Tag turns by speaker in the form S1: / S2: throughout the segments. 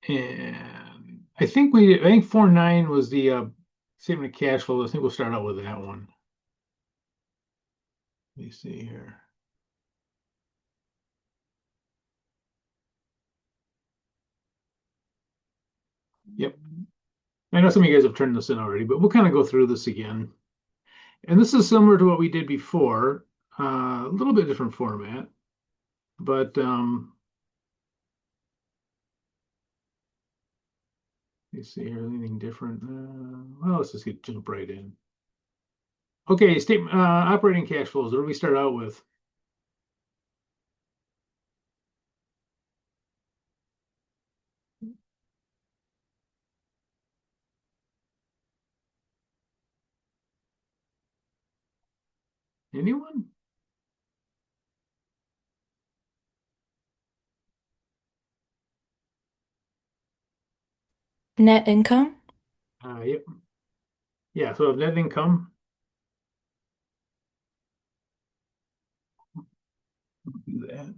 S1: And I think 4.9 was the statement of cash flow. I think we'll start out with that one. Let me see here. Yep. I know some of you guys have turned this in already, but we'll kind of go through this again. And this is similar to what we did before, a little bit different format, but let's see here, anything different? Well, let's just jump right in. Okay, statement operating cash flows. What do we start out with? Anyone?
S2: Net income?
S1: Yep. Yeah, so net income, do that.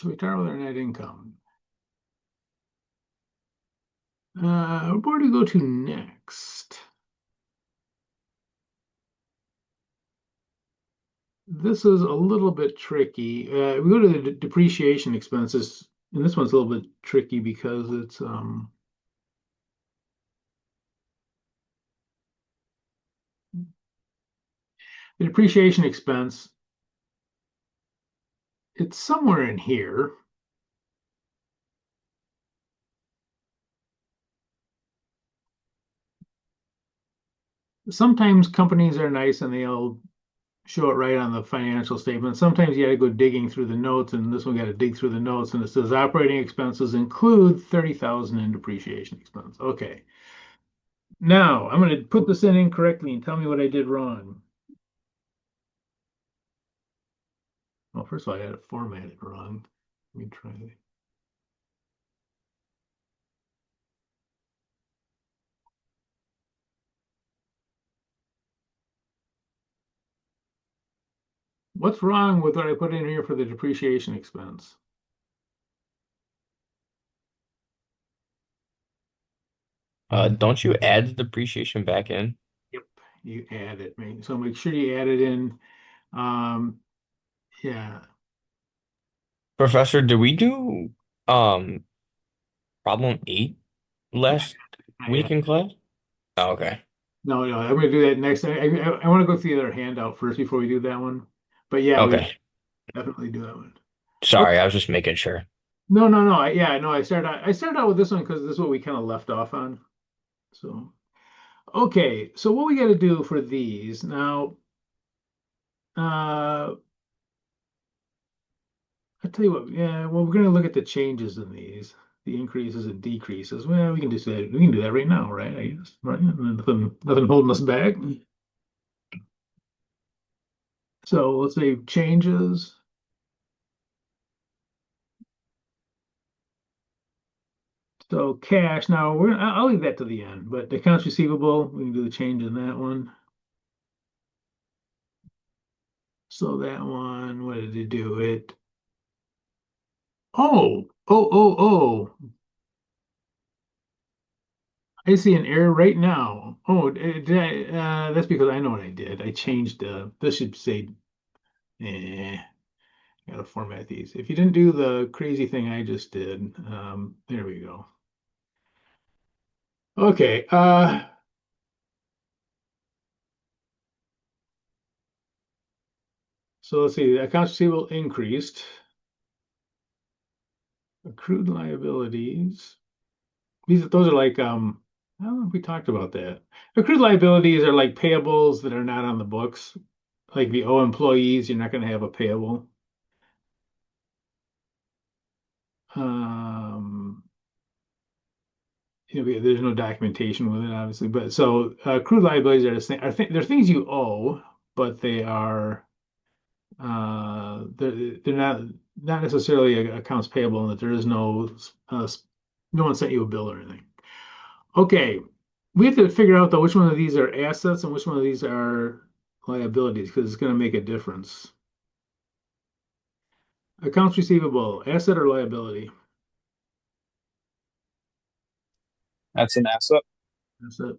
S1: So we start with our net income. Where do we go to next? This is a little bit tricky. We go to the depreciation expenses, and this one's a little bit tricky because it's the depreciation expense. It's somewhere in here. Sometimes companies are nice and they'll show it right on the financial statement. Sometimes you got to go digging through the notes, and this one got to dig through the notes, and it says operating expenses include 30,000 in depreciation expense. Okay. Now I'm going to put this in incorrectly and tell me what I did wrong. Well, first of all, I had it formatted wrong. Let me try it. What's wrong with what I put in here for the depreciation expense?
S3: Don't you add the depreciation back in?
S1: Yep, you add it. So make sure you add it in. Um, yeah,
S3: Professor, did we do um problem 8
S1: not,
S3: last
S1: not
S3: week
S1: yet.
S3: in class? Oh, okay.
S1: No, no, I'm going to do that next. I want to go through the other handout first before we do that one. But yeah, we
S3: Okay.
S1: definitely do that one. Okay.
S3: Sorry, I was just making sure.
S1: No, no, no. Yeah, no. I started out with this one because this is what we kind of left off on. So okay, so what we got to do for these now? Uh, I tell you what. Yeah, well, we're going to look at the changes in these, the increases and decreases. Well, we can just say we can do that right now, right? I guess, right? Nothing holding us back. So let's say changes. So cash. Now I'll leave that to the end, but accounts receivable, we can do the change in that one. So that one, what did it do? Oh. I see an error right now. Oh, that's because I know what I did. I changed this should say, gotta format these. If you didn't do the crazy thing I just did, there we go. Okay, so let's see, the accounts receivable increased. Accrued liabilities. Those are like I don't know if we talked about that. Accrued liabilities are like payables that are not on the books. Like if you owe employees, you're not going to have a payable. Um, there's no documentation with it, obviously. But so accrued liabilities are the same. They're things you owe, but they're not necessarily accounts payable, and that there is no one sent you a bill or anything. Okay, we have to figure out though which one of these are assets and which one of these are liabilities because it's going to make a difference. Accounts receivable, asset or liability?
S2: That's an asset.
S1: Asset.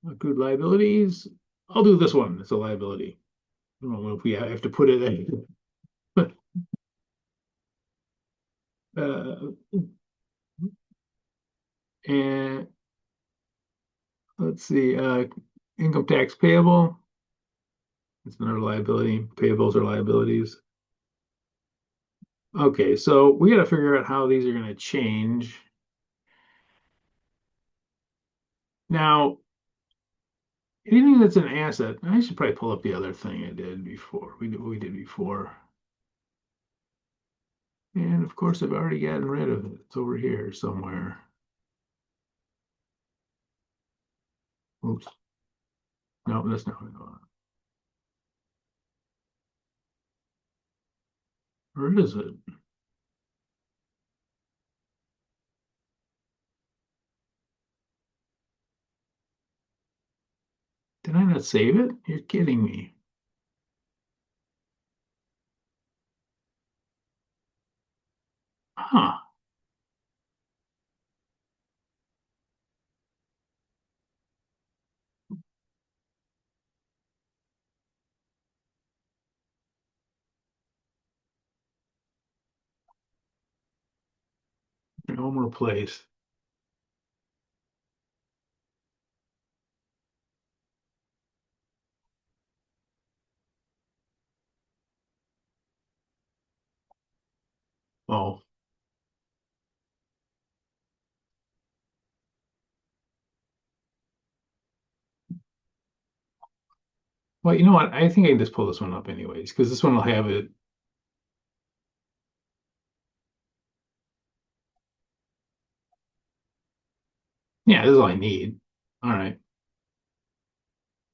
S1: Accrued liabilities. I'll do this one. It's a liability. I don't know if we have to put it in. Uh, and let's see, income tax payable. It's another liability. Payables are liabilities. Okay, so we got to figure out how these are going to change. Now, anything that's an asset, I should probably pull up the other thing I did before. We did before. And of course, I've already gotten rid of it. It's over here somewhere. Oops. No, that's not what I want. Where is it? Did I not save it? You're kidding me. Huh. No more place. Oh. Well, you know what? I think I can just pull this one up anyways, because this one will have it. Yeah, this is all I need. All right.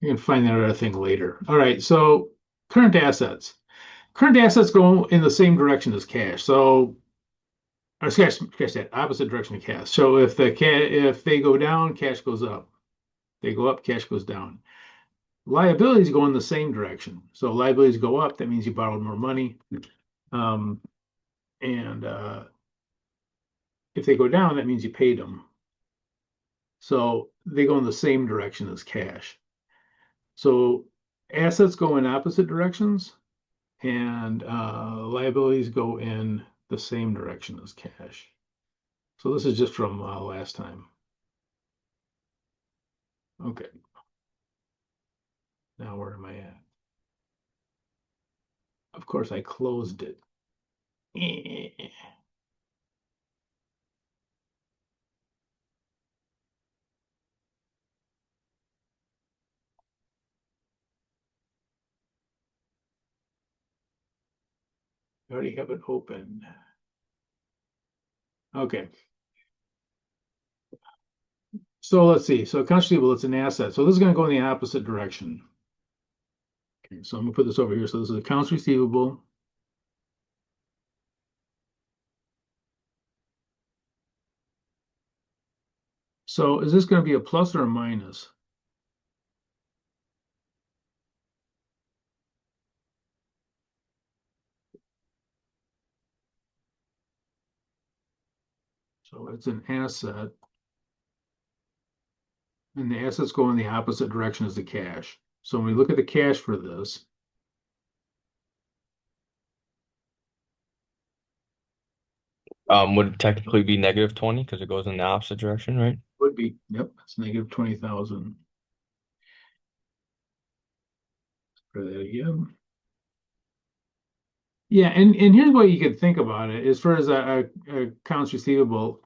S1: You can find that other thing later. All right. So current assets. Current assets go in the same direction as cash. So or cash that opposite direction of cash. So if they go down, cash goes up. They go up, cash goes down. Liabilities go in the same direction. So liabilities go up, that means you borrowed more money. Um, and if they go down, that means you paid them. So they go in the same direction as cash. So assets go in opposite directions, and liabilities go in the same direction as cash. So this is just from last time. Okay, now where am I at? Of course, I closed it. I already have it open. Okay. So let's see. So accounts receivable, it's an asset. So this is going to go in the opposite direction. Okay, so I'm going to put this over here. So this is accounts receivable. So is this going to be a plus or a minus? So it's an asset, and the assets go in the opposite direction as the cash. So when we look at the cash for this,
S3: Would it technically be negative 20 because it goes in the opposite direction, right?
S1: would be, yep, it's negative 20,000. Try that again. Yeah, and here's what you could think about it as far as accounts receivable.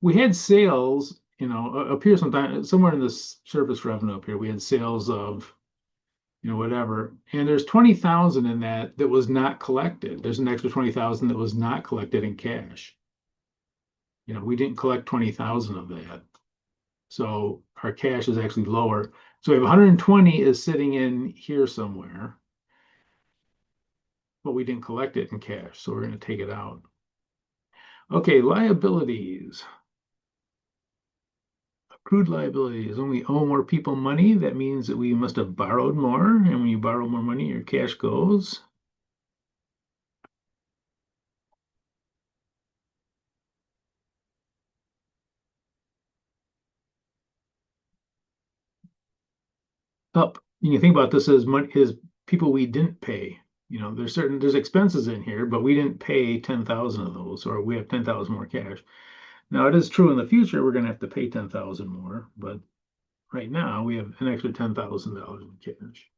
S1: We had sales, up here sometime somewhere in this surface revenue up here, we had sales of, whatever, and there's 20,000 in that was not collected. There's an extra 20,000 that was not collected in cash. We didn't collect 20,000 of that. So our cash is actually lower. So we have 120 is sitting in here somewhere, but we didn't collect it in cash. So we're going to take it out. Okay, liabilities. accrued liabilities. When we owe more people money, that means that we must have borrowed more. And when you borrow more money, your cash goes up. You can think about this as money is people we didn't pay. There's expenses in here, but we didn't pay 10,000 of those, or we have 10,000 more cash. Now it is true in the future we're going to have to pay 10,000 more, but right now we have an extra $10,000 in cash.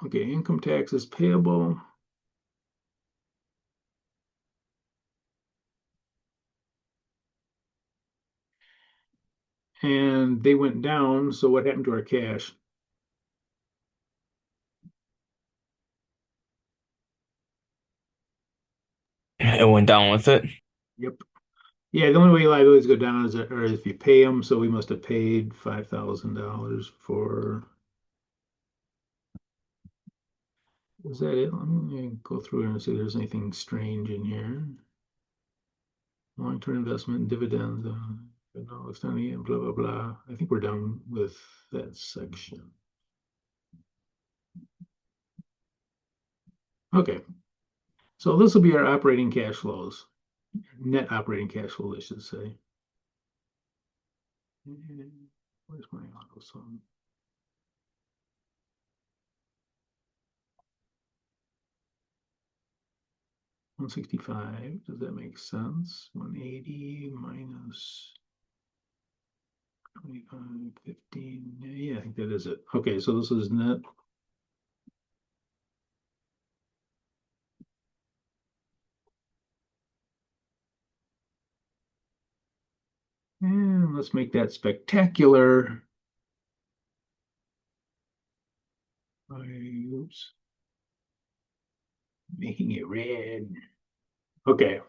S1: Okay, income taxes payable. And they went down, so what happened to our cash?
S3: It went down with it.
S1: Yep. Yeah, the only way liabilities go down is if you pay them, so we must have paid $5,000 for. Is that it? Let me go through here and see if there's anything strange in here. Long-term investment, dividends, no, it's not yet, blah, blah, blah. I think we're done with that section. Okay, so this will be our operating cash flows, net operating cash flow, I should say. Where's my auto sum? $165, does that make sense? 180 minus 25, 15. Yeah, I think that is it. Okay, so this is net. And let's make that spectacular. Oops. Making it red. Okay.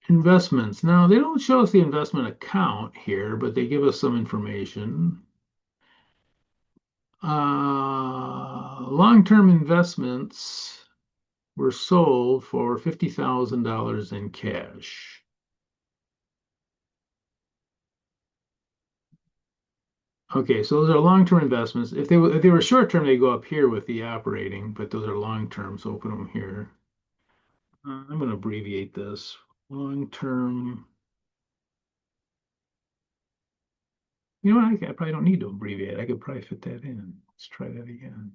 S1: Investments. Now, they don't show us the investment account here, but they give us some information. Long-term investments were sold for $50,000 in cash. Okay, so those are long-term investments. If they were short-term, they go up here with the operating, but those are long-term, so we'll put them here. I'm going to abbreviate this. Long-term. You know what? I probably don't need to abbreviate. I could probably fit that in. Let's try that again.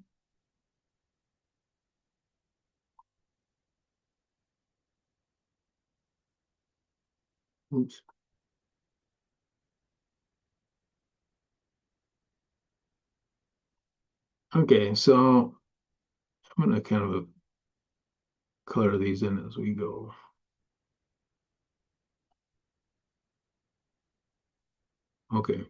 S1: Oops. Okay, so I'm going to kind of color these in as we go. Okay.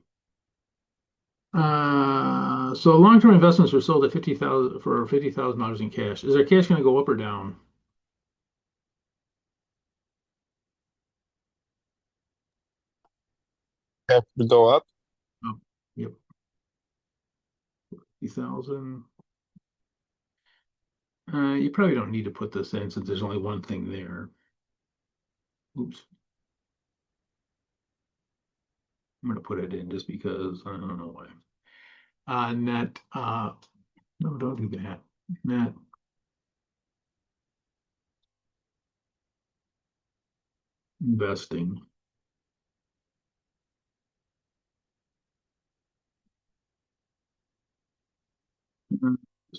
S1: So long-term investments were sold at $50,000 in cash. Is our cash going to go up or down?
S2: Have to go up.
S1: Oh, yep. 50,000. You probably don't need to put this in since there's only one thing there. Oops. I'm going to put it in just because I don't know why. Net, no, don't do that. Net investing.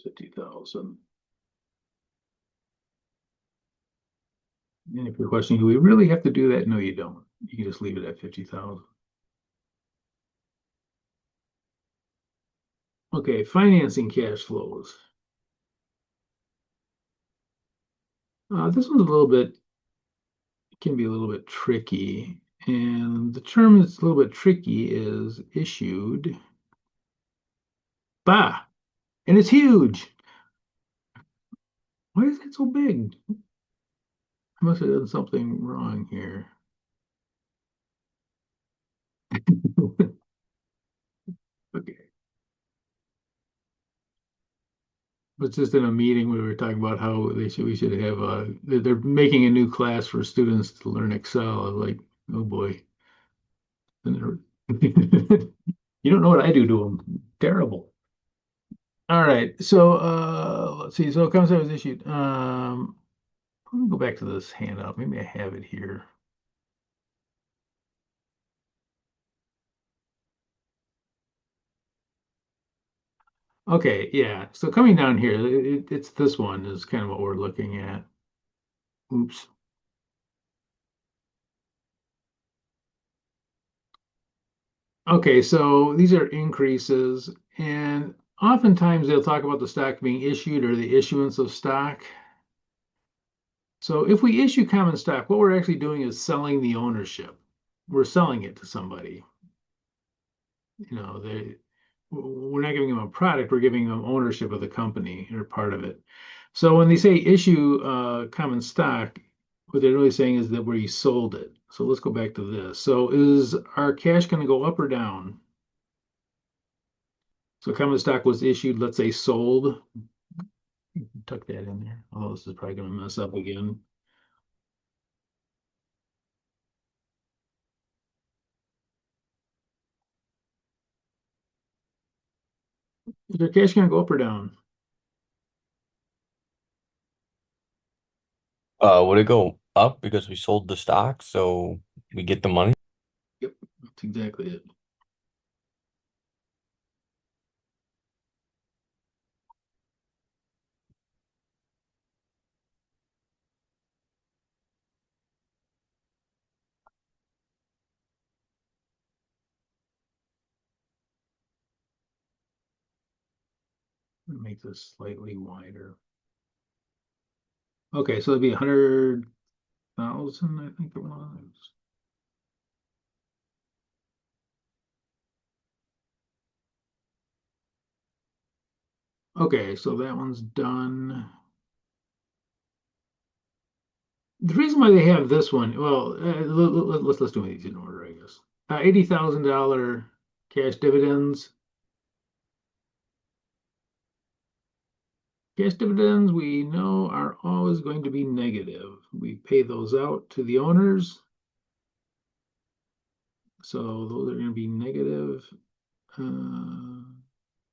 S1: 50,000. And if you're questioning, do we really have to do that? No, you don't. You can just leave it at 50,000. Okay, financing cash flows. This one's a little bit, can be a little bit tricky. And the term that's a little bit tricky is issued. Bah! And it's huge. Why is it so big? I must have done something wrong here. Okay. was just in a meeting, we were talking about how we should have they're making a new class for students to learn Excel. I was like, oh boy. You don't know what I do to them. Terrible. All right. So let's see. So concept was issued. Let me go back to this handout. Maybe I have it here. Okay, yeah. So coming down here, it's this one is kind of what we're looking at. Oops. Okay, so these are increases, and oftentimes they'll talk about the stock being issued or the issuance of stock. So if we issue common stock, what we're actually doing is selling the ownership. We're selling it to somebody. You know, we're not giving them a product, we're giving them ownership of the company or part of it. So when they say issue common stock, what they're really saying is that we sold it. So let's go back to this. So is our cash going to go up or down? So common stock was issued, let's say sold. Tuck that in there. Although this is probably going to mess up again. Is their cash going to go up or down?
S3: Would it go up because we sold the stock, so we get the money?
S1: Yep, that's exactly it. Make this slightly wider. Okay, so it'd be 100,000, I think it was. Okay, so that one's done. The reason why they have this one, well, let's do these in order, I guess. $80,000 cash dividends. Cash dividends we know are always going to be negative. We pay those out to the owners. So those are going to be negative.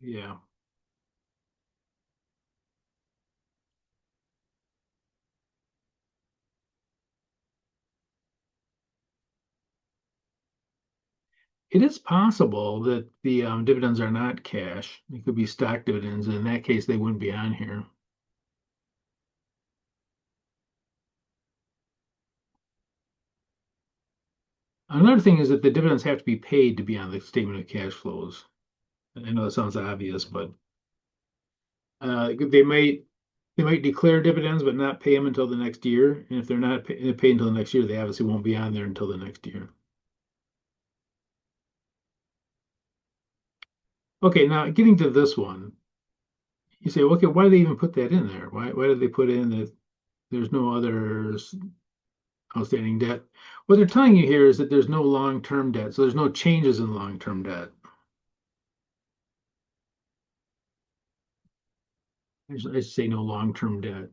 S1: Yeah. It is possible that the dividends are not cash. It could be stock dividends. In that case, they wouldn't be on here. Another thing is that the dividends have to be paid to be on the statement of cash flows. I know that sounds obvious, but they might declare dividends but not pay them until the next year. And if they're not paid until the next year, they obviously won't be on there until the next year. Okay, now getting to this one, you say, okay, why do they even put that in there? Why did they put in that there's no other outstanding debt? What they're telling you here is that there's no long-term debt, so there's no changes in long-term debt. I should say no long-term debt.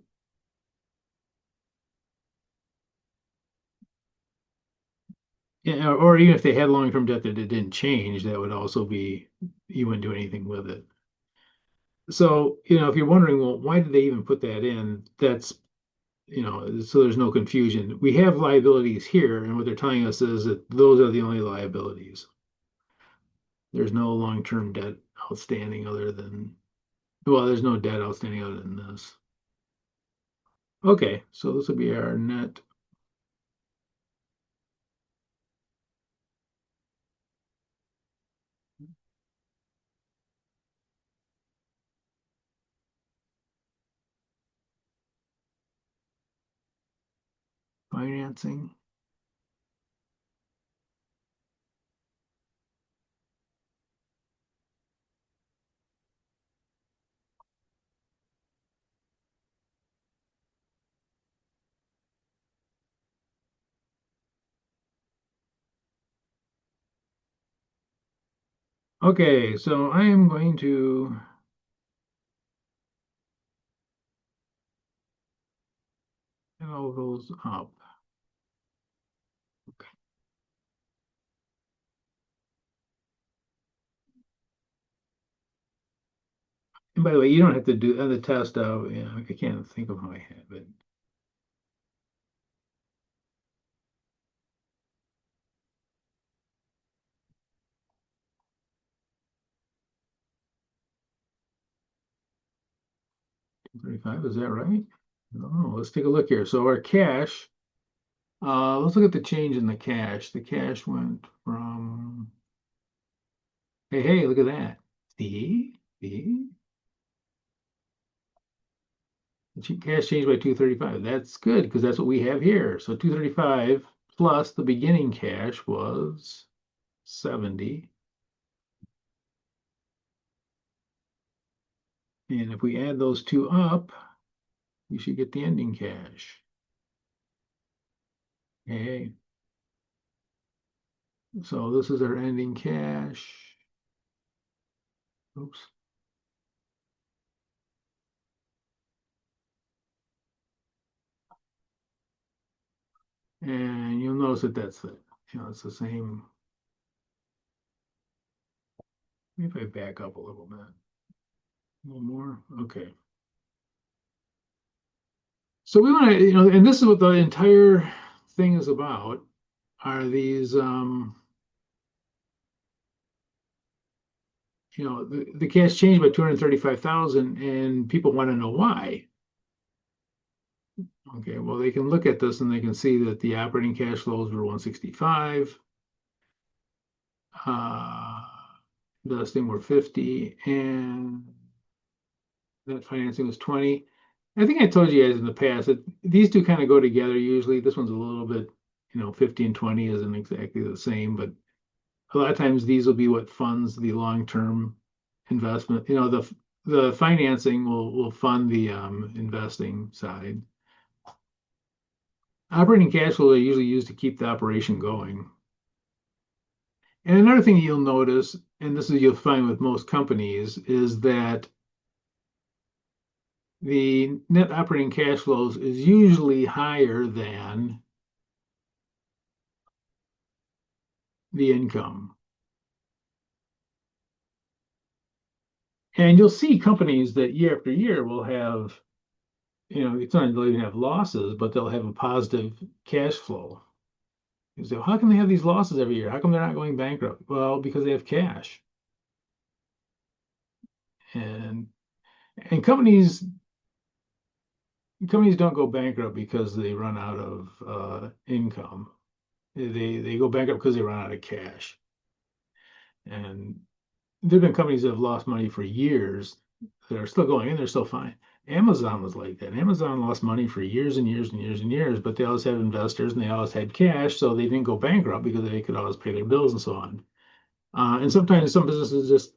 S1: Yeah, or even if they had long-term debt that it didn't change, that would also be, you wouldn't do anything with it. So, if you're wondering, well, why did they even put that in? That's, so there's no confusion. We have liabilities here, and what they're telling us is that those are the only liabilities. There's no long-term debt outstanding other than, well, there's no debt outstanding other than this. Okay, so this will be our net financing. Okay, so I am going to And all those up. Okay. And by the way, you don't have to do the test out. Yeah, I can't think of how I have it. $35, is that right? No, let's take a look here. So our cash, let's look at the change in the cash. The cash went from, hey, look at that. See? The cash changed by 235. That's good because that's what we have here. So 235 plus the beginning cash was 70. And if we add those two up, we should get the ending cash. Okay. So this is our ending cash. Oops. And you'll notice that it's the same. Maybe if I back up a little bit. A little more. Okay. So we want to, and this is what the entire thing is about, are these the cash changed by 235,000 and people want to know why. Okay, well, they can look at this and they can see that the operating cash flows were 165. Investing were 50 and net financing was 20. I think I told you guys in the past that these two kind of go together usually. This one's a little bit, 50 and 20 isn't exactly the same, but a lot of times these will be what funds the long-term investment. The financing will fund the investing side. Operating cash flow are usually used to keep the operation going. And another thing you'll notice, and this is you'll find with most companies, is that the net operating cash flows is usually higher than the income. And you'll see companies that year after year will have, it's not they'll even have losses, but they'll have a positive cash flow. You say, well, how can they have these losses every year? How come they're not going bankrupt? Well, because they have cash. And and companies don't go bankrupt because they run out of income. They go bankrupt because they run out of cash. And there've been companies that have lost money for years that are still going and they're still fine. Amazon was like that. Amazon lost money for years and years and years and years, but they always had investors and they always had cash, so they didn't go bankrupt because they could always pay their bills and so on. And sometimes some businesses just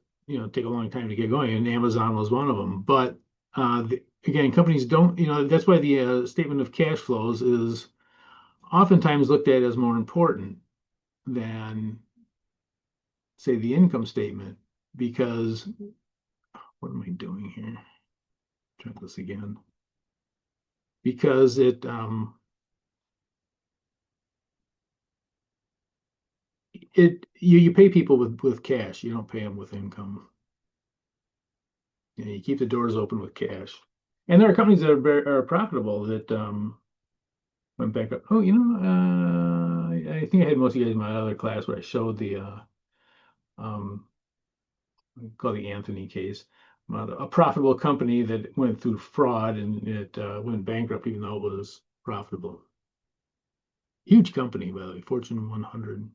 S1: take a long time to get going, and Amazon was one of them. But again, companies don't. That's why the statement of cash flows is oftentimes looked at as more important than say the income statement because what am I doing here? Try this again. Because you pay people with cash. You don't pay them with income. You keep the doors open with cash. And there are companies that are profitable that went back up. Oh, I think I had most of you guys in my other class where I showed the um called the Anthony case. A profitable company that went through fraud and it went bankrupt even though it was profitable. Huge company, by the way, Fortune 100.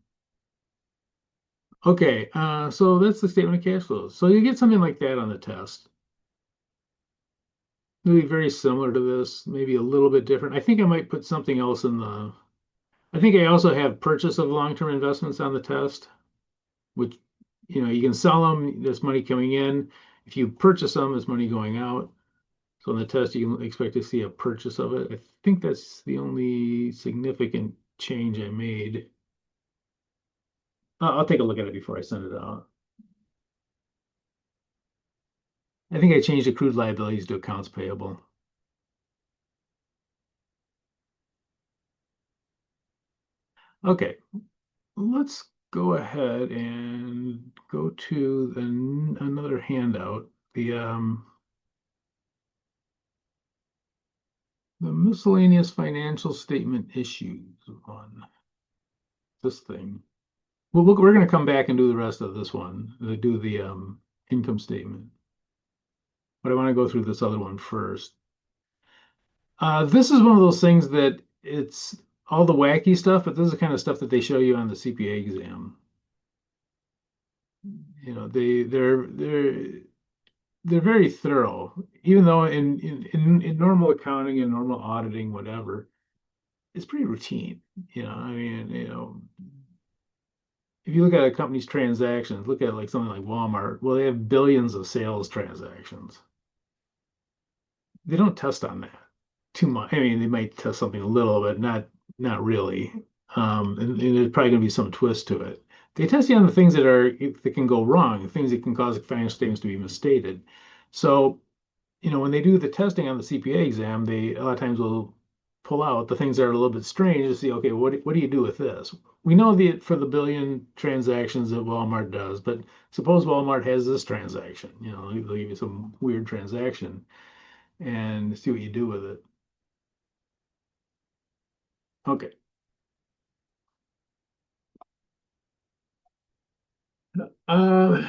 S1: Okay, so that's the statement of cash flows. So you get something like that on the test. It'll be very similar to this, maybe a little bit different. I think I might put something else in the. I think I also have purchase of long-term investments on the test, which you can sell them. There's money coming in. If you purchase them, there's money going out. So on the test, you can expect to see a purchase of it. I think that's the only significant change I made. I'll take a look at it before I send it out. I think I changed accrued liabilities to accounts payable. Okay, let's go ahead and go to another handout. The miscellaneous financial statement issues on this thing. Well, we're going to come back and do the rest of this one, do the income statement. But I want to go through this other one first. This is one of those things that it's all the wacky stuff, but this is the kind of stuff that they show you on the CPA exam. You know, they're very thorough, even though in normal accounting and normal auditing, whatever, it's pretty routine. You know, I mean, you know, if you look at a company's transactions, look at like something like Walmart, well, they have billions of sales transactions. They don't test on that too much. I mean, they might test something a little, but not really. And there's probably going to be some twist to it. They test you on the things that can go wrong, things that can cause financial statements to be misstated. So, you know, when they do the testing on the CPA exam, they a lot of times will pull out the things that are a little bit strange to see, okay, what do you do with this? We know for the billion transactions that Walmart does, but suppose Walmart has this transaction, you know, they'll give you some weird transaction and see what you do with it. Okay. Uh,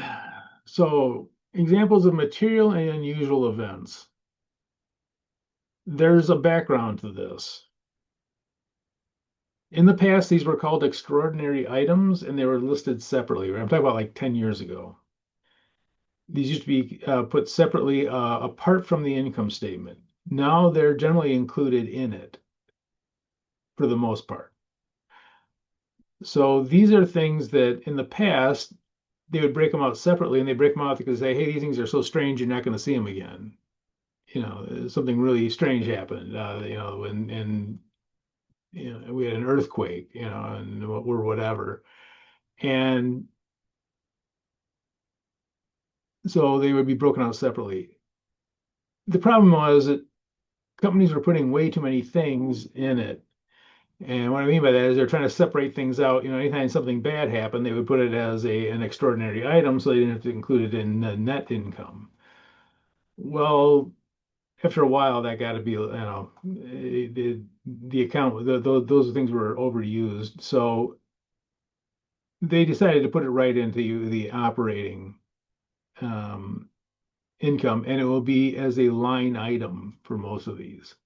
S1: so examples of material and unusual events. There's a background to this. In the past, these were called extraordinary items and they were listed separately. I'm talking about like 10 years ago. These used to be put separately apart from the income statement. Now they're generally included in it for the most part. So these are things that in the past, they would break them out separately and they break them out because they say, hey, these things are so strange, you're not going to see them again. You know, something really strange happened, you know, and you know, we had an earthquake, you know, and or whatever. And so they would be broken out separately. The problem was that companies were putting way too many things in it. And what I mean by that is they're trying to separate things out. You know, anytime something bad happened, they would put it as an extraordinary item so they didn't have to include it in the net income. Well, after a while, that got to be, you know, the account, those things were overused. So they decided to put it right into the operating um, income, and it will be as a line item for most of these.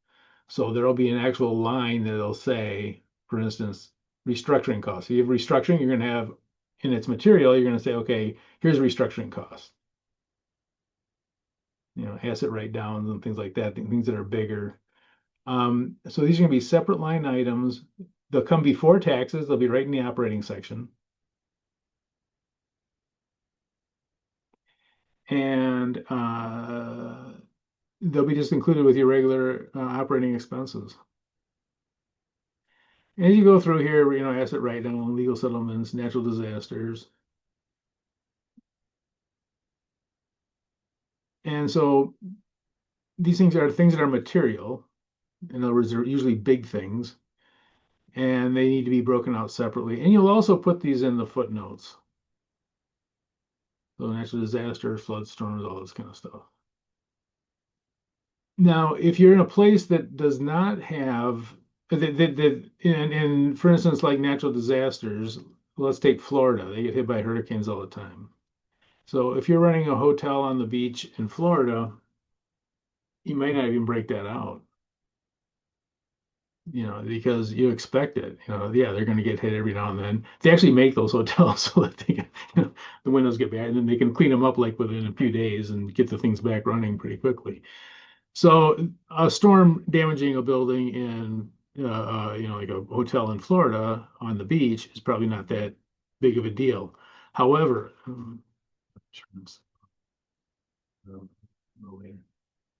S1: So there'll be an actual line that'll say, for instance, restructuring costs. If you have restructuring, you're going to have in its material, you're going to say, okay, here's restructuring costs. You know, asset write downs and things like that, things that are bigger. So these are going to be separate line items. They'll come before taxes. They'll be right in the operating section. And they'll be just included with your regular operating expenses. As you go through here, you know, asset write down, legal settlements, natural disasters. And so these things that are material. In other words, they're usually big things, and they need to be broken out separately. And you'll also put these in the footnotes. So natural disasters, floods, storms, all this kind of stuff. Now, if you're in a place that does not have and for instance, like natural disasters, let's take Florida. They get hit by hurricanes all the time. So if you're running a hotel on the beach in Florida, you might not even break that out, you know, because you expect it. You know, yeah, they're going to get hit every now and then. They actually make those hotels so that they can, you know, the windows get bad and then they can clean them up like within a few days and get the things back running pretty quickly. So a storm damaging a building in, you know, like a hotel in Florida on the beach is probably not that big of a deal. However,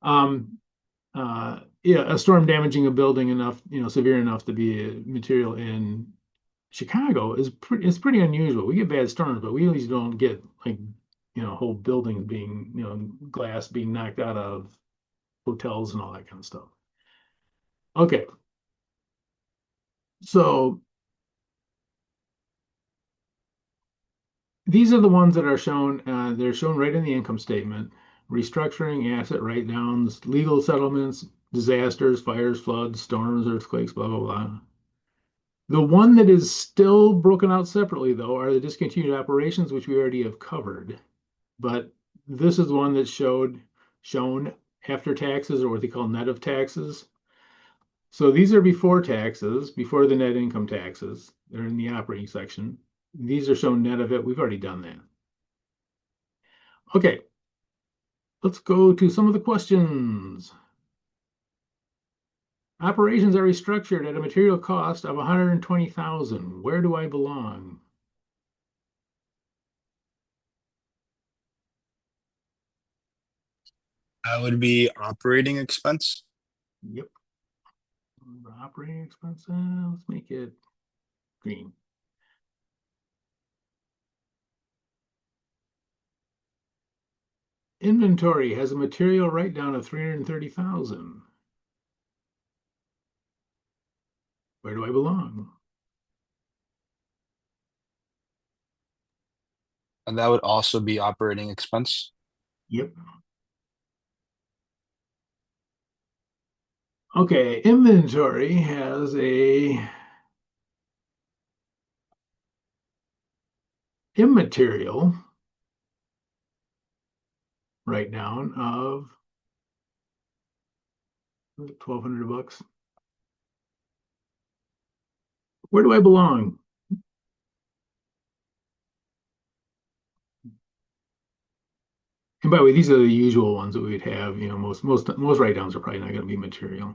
S1: um, yeah, a storm damaging a building enough, you know, severe enough to be a material in Chicago is pretty unusual. We get bad storms, but we usually don't get like, you know, whole buildings being, you know, glass being knocked out of hotels and all that kind of stuff. Okay, so These are the ones that are shown, they're shown right in the income statement. Restructuring, asset write-downs, legal settlements, disasters, fires, floods, storms, earthquakes, blah, blah, blah. The one that is still broken out separately, though, are the discontinued operations, which we already have covered. But this is one that's shown after taxes, or what they call net of taxes. So these are before taxes, before the net income taxes. They're in the operating section. These are shown net of it. We've already done that. Okay, let's go to some of the questions. Operations are restructured at a material cost of 120,000. Where do I belong?
S2: That would be operating expense.
S1: Yep. Operating expenses. Let's make it green. Inventory has a material write-down of 330,000. Where do I belong?
S2: And that would also be operating expense.
S1: Yep. Okay, inventory has a immaterial write-down of $1,200. Where do I belong? And by the way, these are the usual ones that we'd have. You know, most write-downs are probably not going to be material.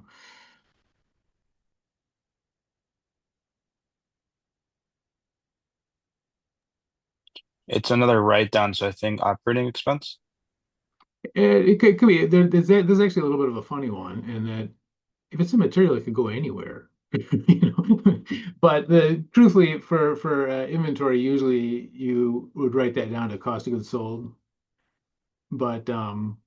S2: It's another write down, so I think operating expense.
S1: It could be there's actually a little bit of a funny one in that if it's immaterial, it could go anywhere. You know, but truthfully for inventory, usually you would write that down to cost of goods sold. But you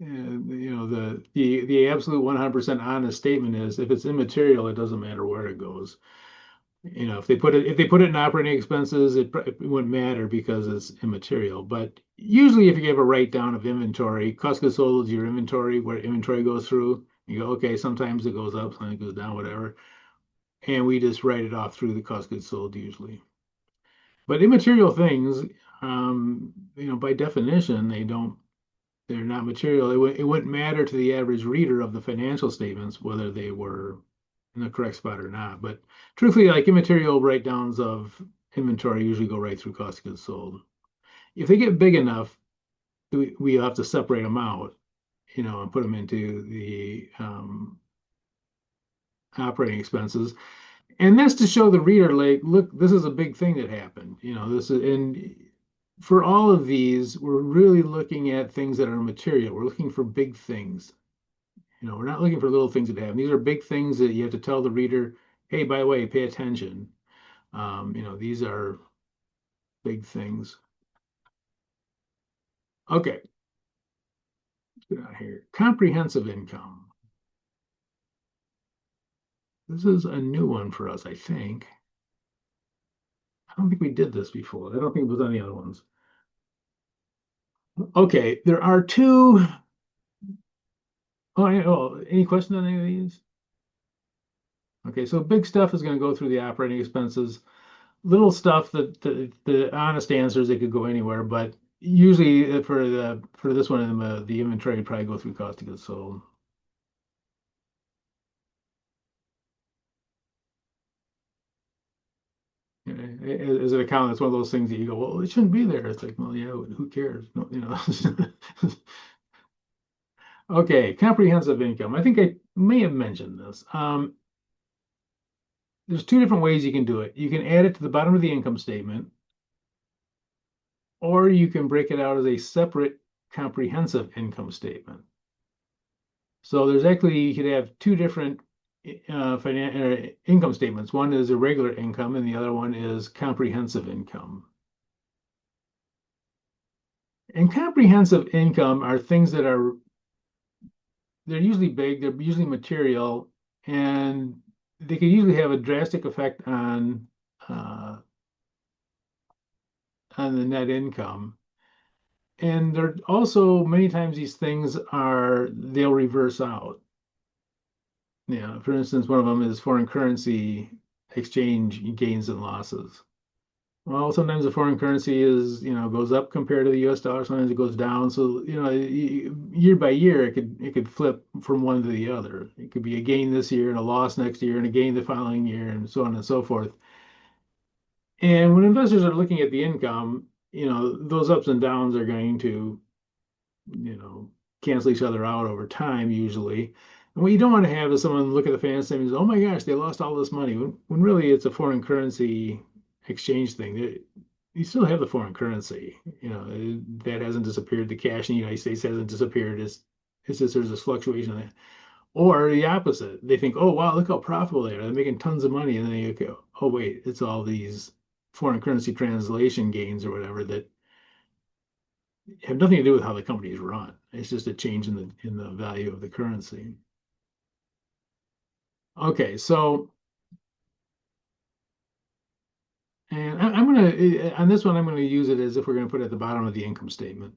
S1: know, the absolute 100% honest statement is if it's immaterial, it doesn't matter where it goes. You know, if they put it in operating expenses, it wouldn't matter because it's immaterial. But usually, if you have a write down of inventory, cost of goods sold is your inventory, where inventory goes through. You go, okay, sometimes it goes up, sometimes it goes down, whatever, and we just write it off through the cost of goods sold usually. But immaterial things, you know, by definition, they're not material. It wouldn't matter to the average reader of the financial statements whether they were in the correct spot or not. But truthfully, like immaterial write-downs of inventory usually go right through cost of goods sold. If they get big enough, we have to separate them out, you know, and put them into the operating expenses. And that's to show the reader, like, look, this is a big thing that happened. You know, this is, and for all of these, we're really looking at things that are material. We're looking for big things. You know, we're not looking for little things that happen. These are big things that you have to tell the reader, hey, by the way, pay attention. You know, these are big things. Okay, let's get out here. Comprehensive income. This is a new one for us, I think. I don't think we did this before. I don't think it was on the other ones. Okay, there are two. Oh, any questions on any of these? Okay, so big stuff is going to go through the operating expenses. Little stuff that the honest answers, they could go anywhere, but usually for this one, the inventory would probably go through cost of goods sold. As an accountant, it's one of those things that you go, well, it shouldn't be there. It's like, well, yeah, who cares? No, you know. Okay, comprehensive income. I think I may have mentioned this. There's two different ways you can do it. You can add it to the bottom of the income statement, or you can break it out as a separate comprehensive income statement. So there's actually, you could have two different income statements. One is irregular income, and the other one is comprehensive income. And comprehensive income are things that they're usually big, they're usually material, and they can usually have a drastic effect on on the net income. And there also many times these things they'll reverse out. Yeah, for instance, one of them is foreign currency exchange gains and losses. Well, sometimes the foreign currency goes up compared to the US dollar, sometimes it goes down. So, year by year it could flip from one to the other. It could be a gain this year and a loss next year and a gain the following year and so on and so forth. And when investors are looking at the income, those ups and downs are going to, cancel each other out over time usually. And what you don't want to have is someone look at the finance statements, oh my gosh, they lost all this money. When really it's a foreign currency exchange thing. You still have the foreign currency, that hasn't disappeared. The cash in the United States hasn't disappeared. It's just there's this fluctuation there. Or the opposite. They think, oh wow, look how profitable they are. They're making tons of money. And then you go, oh wait, it's all these foreign currency translation gains or whatever that have nothing to do with how the company is run. It's just a change in the value of the currency. Okay, so and I'm gonna on this one I'm gonna use it as if we're gonna put it at the bottom of the income statement.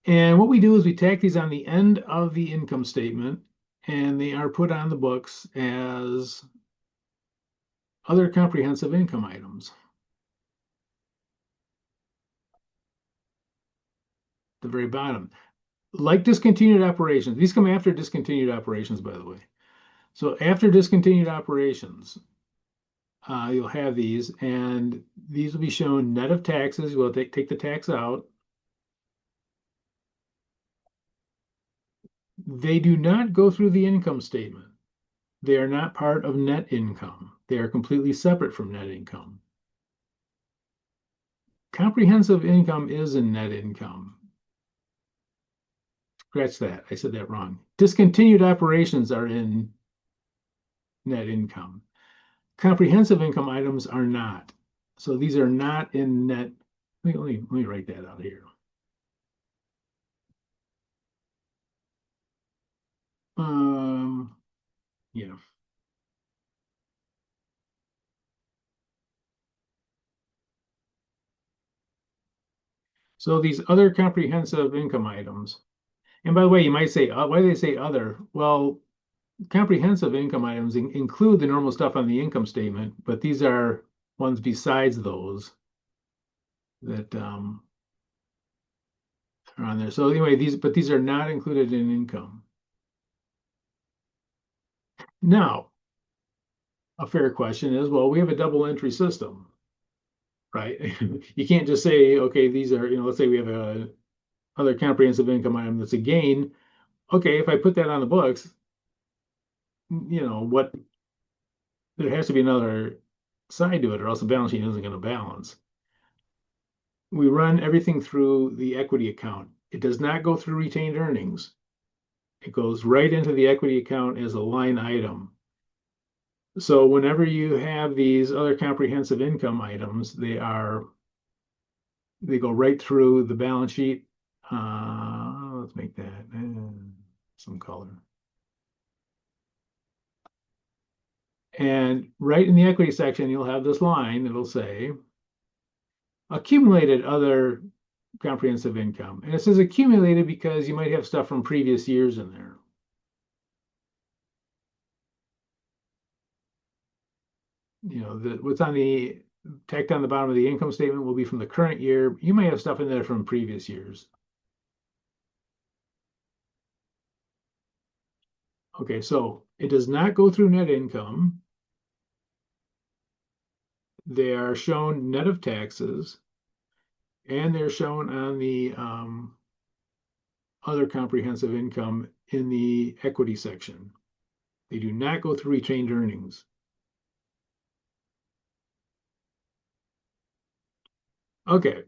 S1: And what we do is we tack these on the end of the income statement, and they are put on the books as other comprehensive income items. The very bottom. Like discontinued operations, these come after discontinued operations, by the way. So after discontinued operations, you'll have these, and these will be shown net of taxes. We'll take the tax out. They do not go through the income statement. They are not part of net income. They are completely separate from net income. Comprehensive income is in net income. Scratch that. I said that wrong. Discontinued operations are in net income. Comprehensive income items are not. So these are not in net. Let me write that out here. Yeah. So these other comprehensive income items, and by the way, you might say, why do they say other? Well, comprehensive income items include the normal stuff on the income statement, but these are ones besides those that are on there. So anyway, these are not included in income. Now, a fair question is, well, we have a double entry system, right? You can't just say, okay, these are, let's say we have a other comprehensive income item that's a gain. Okay, if I put that on the books, what there has to be another side to it, or else the balance sheet isn't going to balance. We run everything through the equity account. It does not go through retained earnings. It goes right into the equity account as a line item. So whenever you have these other comprehensive income items, they go right through the balance sheet. Let's make that some color. And right in the equity section, you'll have this line that'll say accumulated other comprehensive income. And it says accumulated because you might have stuff from previous years in there. What's on the tacked on the bottom of the income statement will be from the current year. You might have stuff in there from previous years. Okay, so it does not go through net income. They are shown net of taxes, and they're shown on the other comprehensive income in the equity section. They do not go through retained earnings. Okay.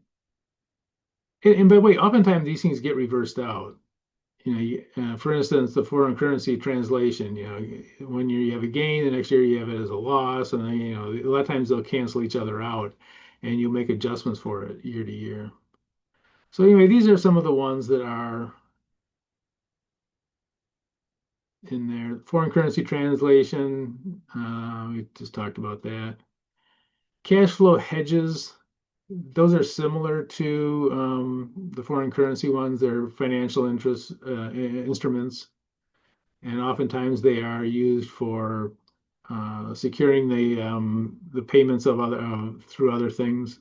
S1: And by the way, oftentimes these things get reversed out. For instance, the foreign currency translation, when you have a gain, the next year you have it as a loss, and then, a lot of times they'll cancel each other out, and you'll make adjustments for it year to year. So anyway, these are some of the ones that are in there. Foreign currency translation, we just talked about that. Cash flow hedges, those are similar to the foreign currency ones. They're financial interest instruments, and oftentimes they are used for securing the payments of other through other things.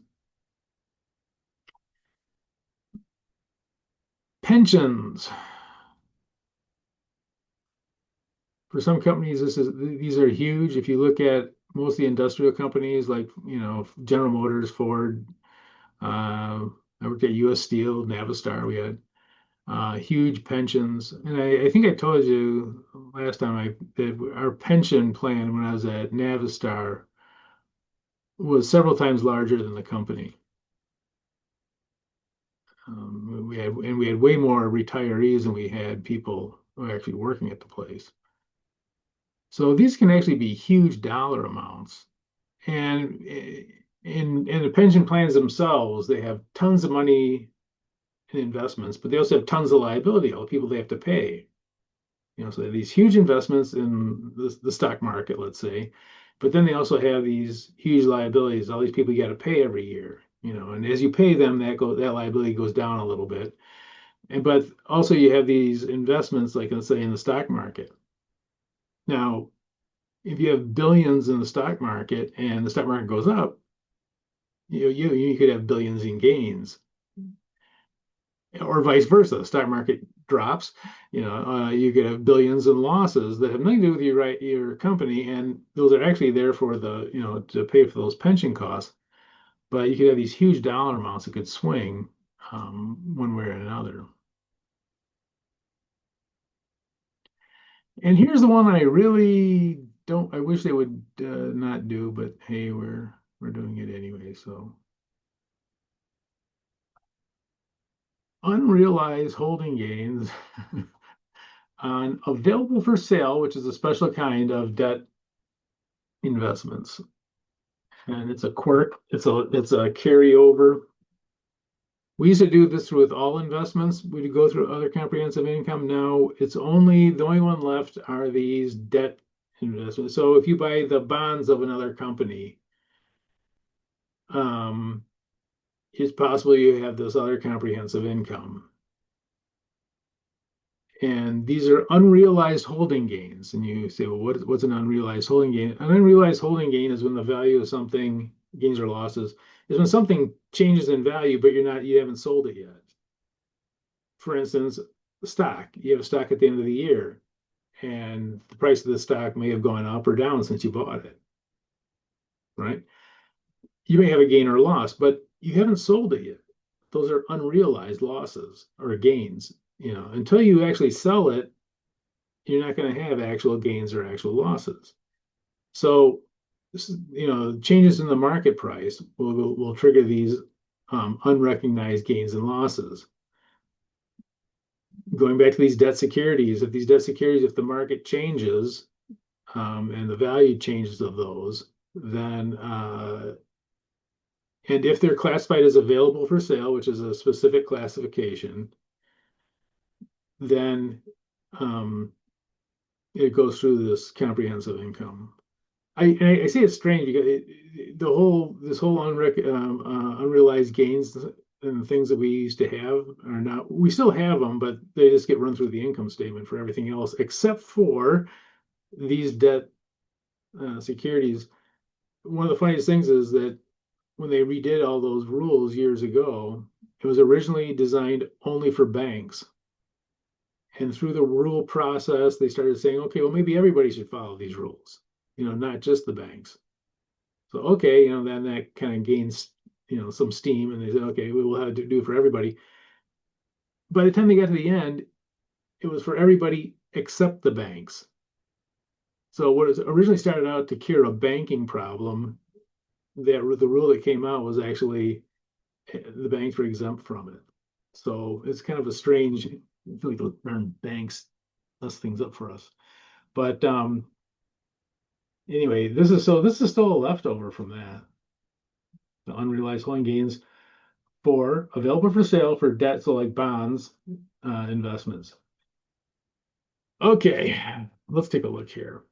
S1: Pensions. For some companies, these are huge. If you look at most of the industrial companies, like General Motors, Ford, I worked at U.S. Steel, Navistar. We had huge pensions, and I think I told you last time that our pension plan when I was at Navistar was several times larger than the company. We had way more retirees than we had people who were actually working at the place. So these can actually be huge dollar amounts. And in the pension plans themselves, they have tons of money in investments, but they also have tons of liability, all the people they have to pay. So they have these huge investments in the stock market, let's say, but then they also have these huge liabilities, all these people you got to pay every year. And as you pay them, that liability goes down a little bit. But also you have these investments, like let's say in the stock market. Now, if you have billions in the stock market and the stock market goes up, you could have billions in gains, or vice versa. The stock market drops, you could have billions in losses that have nothing to do with your company, and those are actually there for to pay for those pension costs. But you could have these huge dollar amounts that could swing one way or another. And here's the one I really don't. I wish they would not do, but hey, we're doing it anyway. So unrealized holding gains on available for sale, which is a special kind of debt investments. And it's a quirk. It's a carryover. We used to do this with all investments. We'd go through other comprehensive income. Now it's the only one left are these debt investments. So if you buy the bonds of another company, it's possible you have this other comprehensive income. And these are unrealized holding gains. And you say, well, what's an unrealized holding gain? An unrealized holding gain is when the value of something, gains or losses, is when something changes in value, but you haven't sold it yet. For instance, stock. You have a stock at the end of the year, and the price of the stock may have gone up or down since you bought it. Right? You may have a gain or a loss, but you haven't sold it yet. Those are unrealized losses or gains. Until you actually sell it, you're not going to have actual gains or actual losses. So, changes in the market price will trigger these unrecognized gains and losses. Going back to these debt securities, if the market changes and the value changes of those, then and if they're classified as available for sale, which is a specific classification, then it goes through this comprehensive income. I say it's strange because this whole unrealized gains and things that we used to have are not. We still have them, but they just get run through the income statement for everything else, except for these debt securities. One of the funniest things is that when they redid all those rules years ago, it was originally designed only for banks. And through the rule process, they started saying, okay, well, maybe everybody should follow these rules, not just the banks. So, okay, then that kind of gains, some steam, and they said, okay, we will have to do it for everybody. By the time they got to the end, it was for everybody except the banks. So what was originally started out to cure a banking problem, the rule that came out was actually the banks were exempt from it. So it's kind of a strange, I feel like the darn banks mess things up for us. But anyway, this is still a leftover from that. The unrealized holding gains for available for sale for debt, so like bonds, investments. Okay, let's take a look here.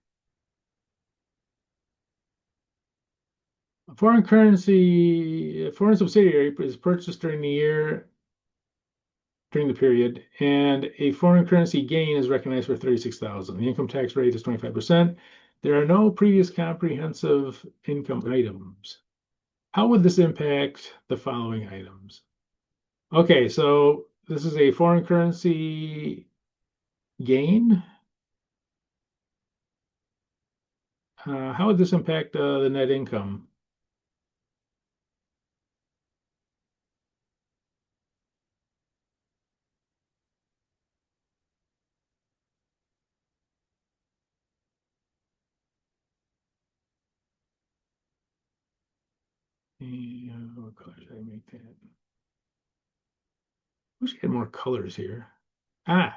S1: A foreign subsidiary is purchased during the period, and a foreign currency gain is recognized for 36,000. The income tax rate is 25%. There are no previous comprehensive income items. How would this impact the following items? Okay, so this is a foreign currency gain. How would this impact the net income? What color should I make that? Wish I had more colors here. Ah,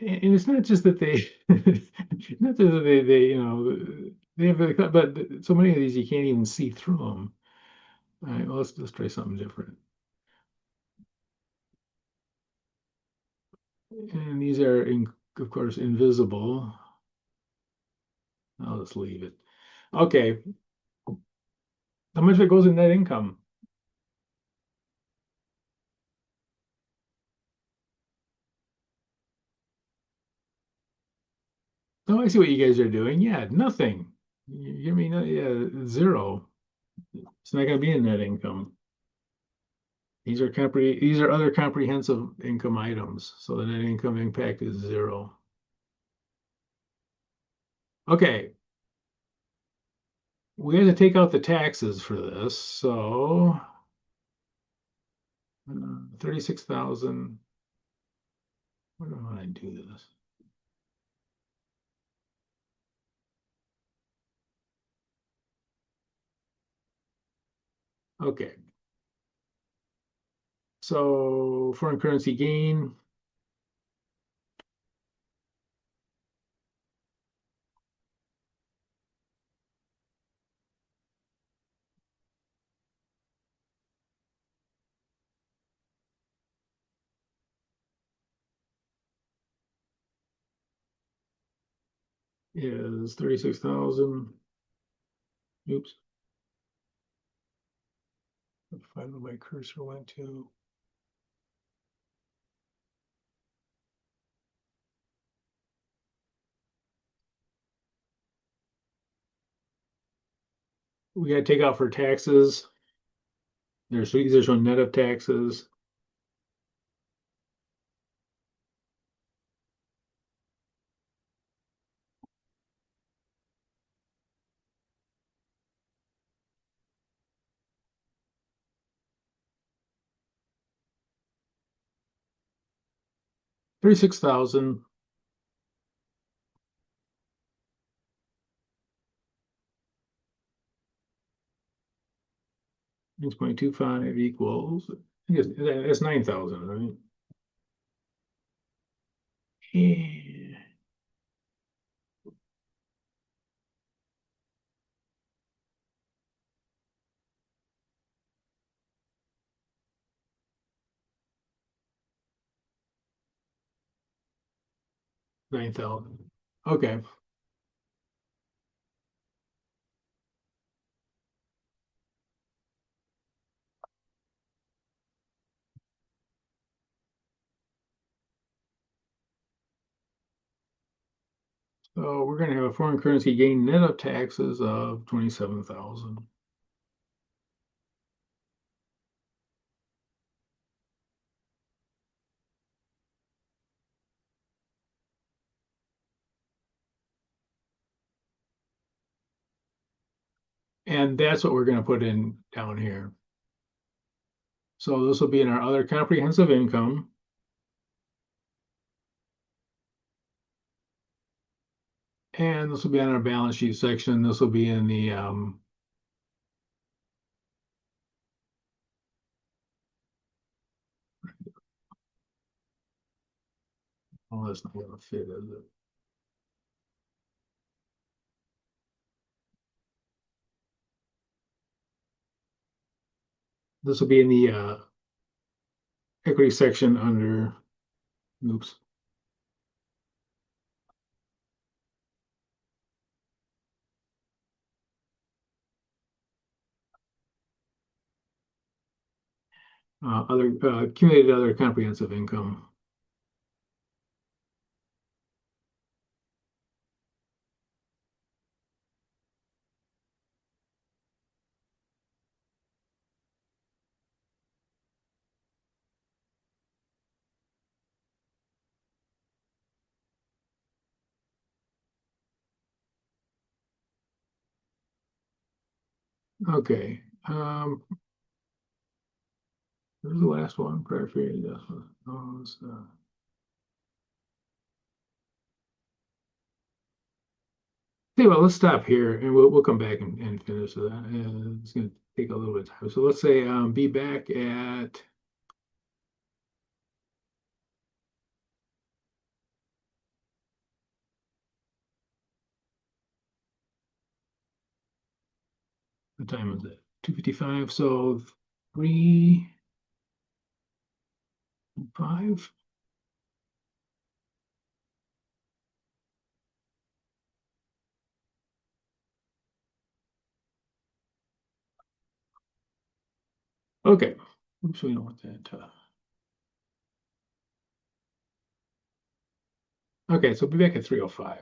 S1: and it's not just that they, not just that they have, but so many of these you can't even see through them. All right, well, let's try something different. And these are, of course, invisible. I'll just leave it. Okay. How much of it goes in net income? Oh, I see what you guys are doing. Yeah, nothing. You give me, yeah, zero. It's not going to be in net income. These are other comprehensive income items, so the net income impact is zero. Okay, we have to take out the taxes for this, so 36,000. What do I do this? Okay, so foreign currency gain. Is 36,000. Oops. Find where my cursor went to. We got to take out for taxes. These are showing net of taxes. $36,000. 6.25 equals, I guess that's 9,000, right? Yeah. $9,000. Okay. So we're going to have a foreign currency gain net of taxes of 27,000. And that's what we're going to put in down here. So this will be in our other comprehensive income. And this will be on our balance sheet section. This will be in the oh, that's not going to fit, is it? This will be in the equity section under, oops. other accumulated other comprehensive income. Okay. This is the last one. Prior period adjustment. Okay, well, let's stop here and we'll come back and finish that. It's going to take a little bit of time. So let's say be back at what time is it? 2:55. So 3:05. Okay. Oops, we don't want that. Okay, so be back at 3:05.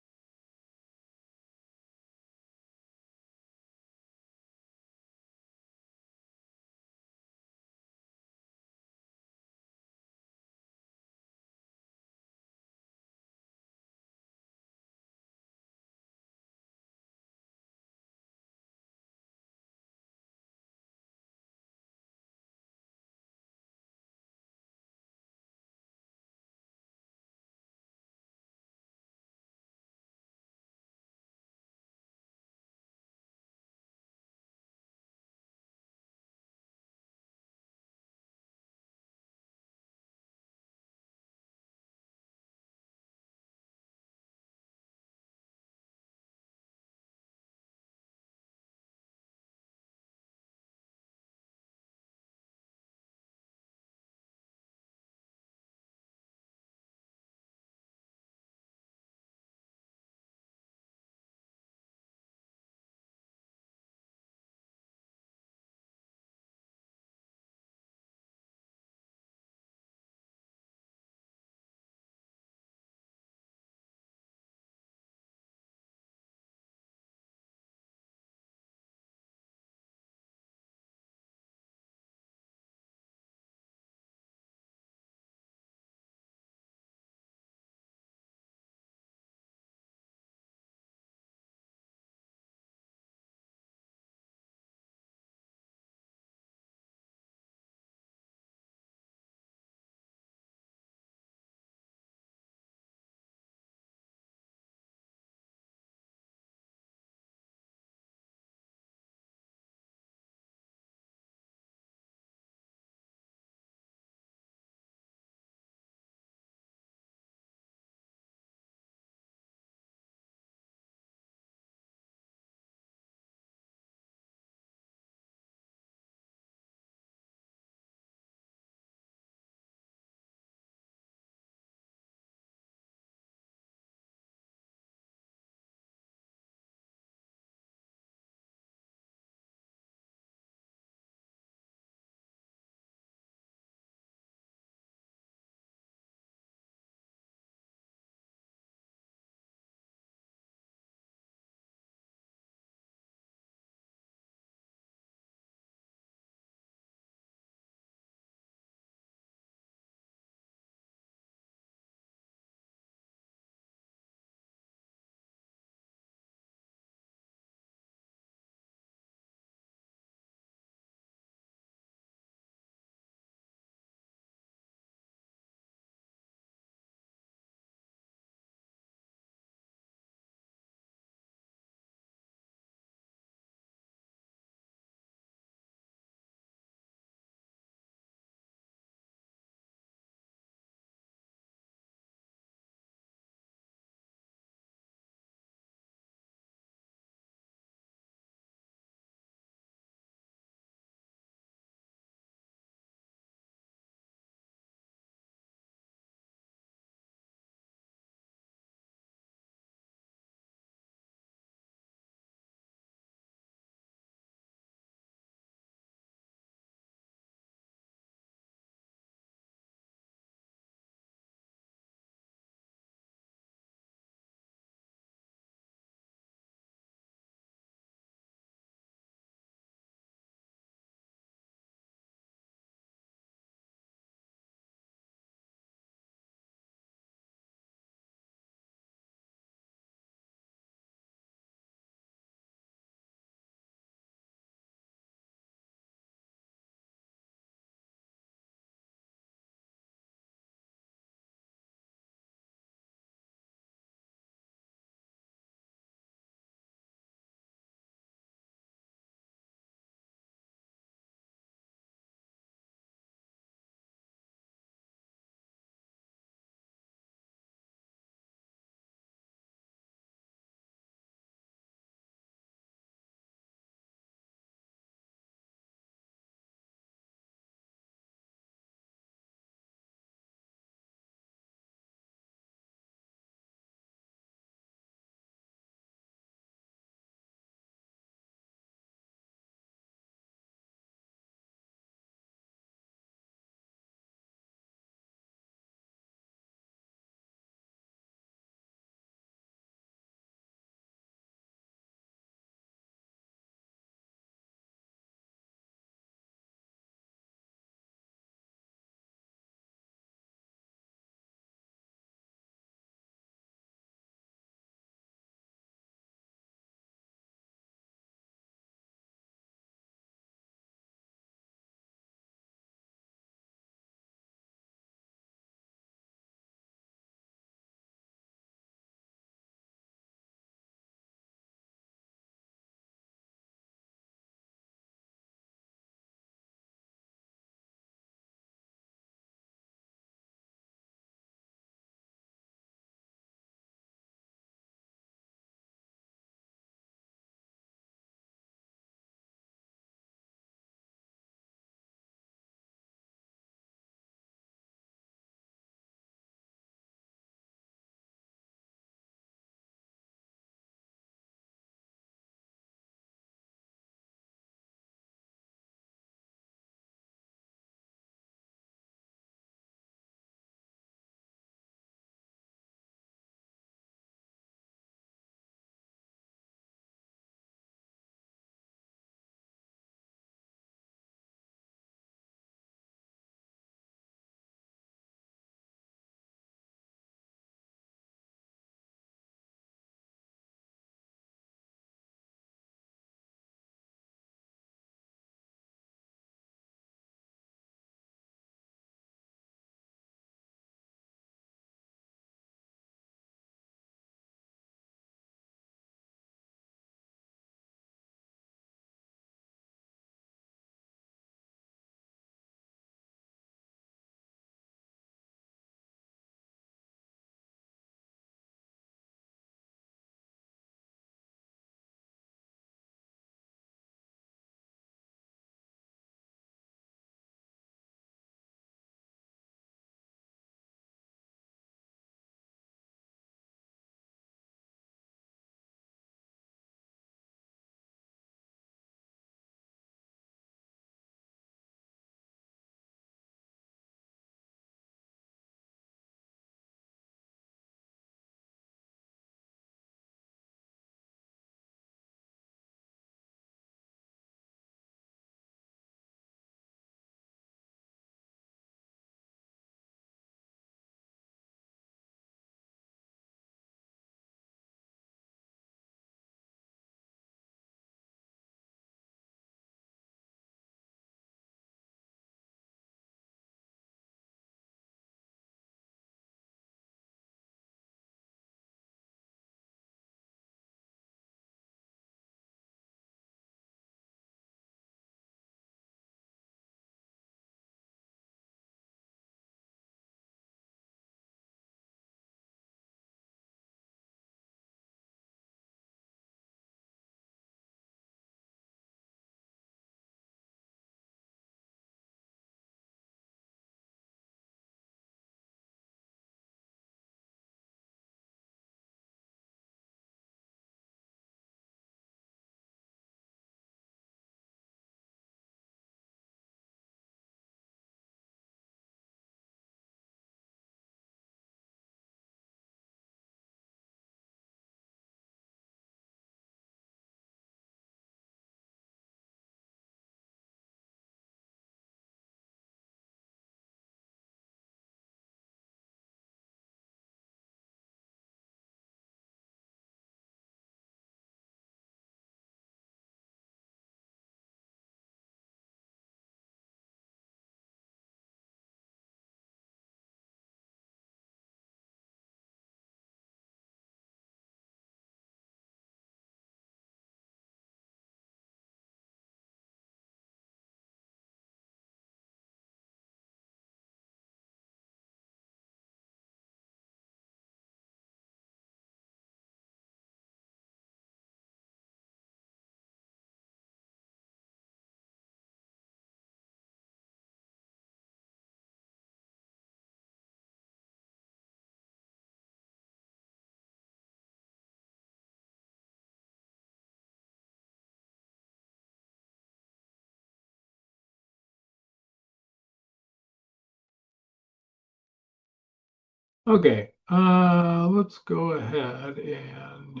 S1: Okay, let's go ahead and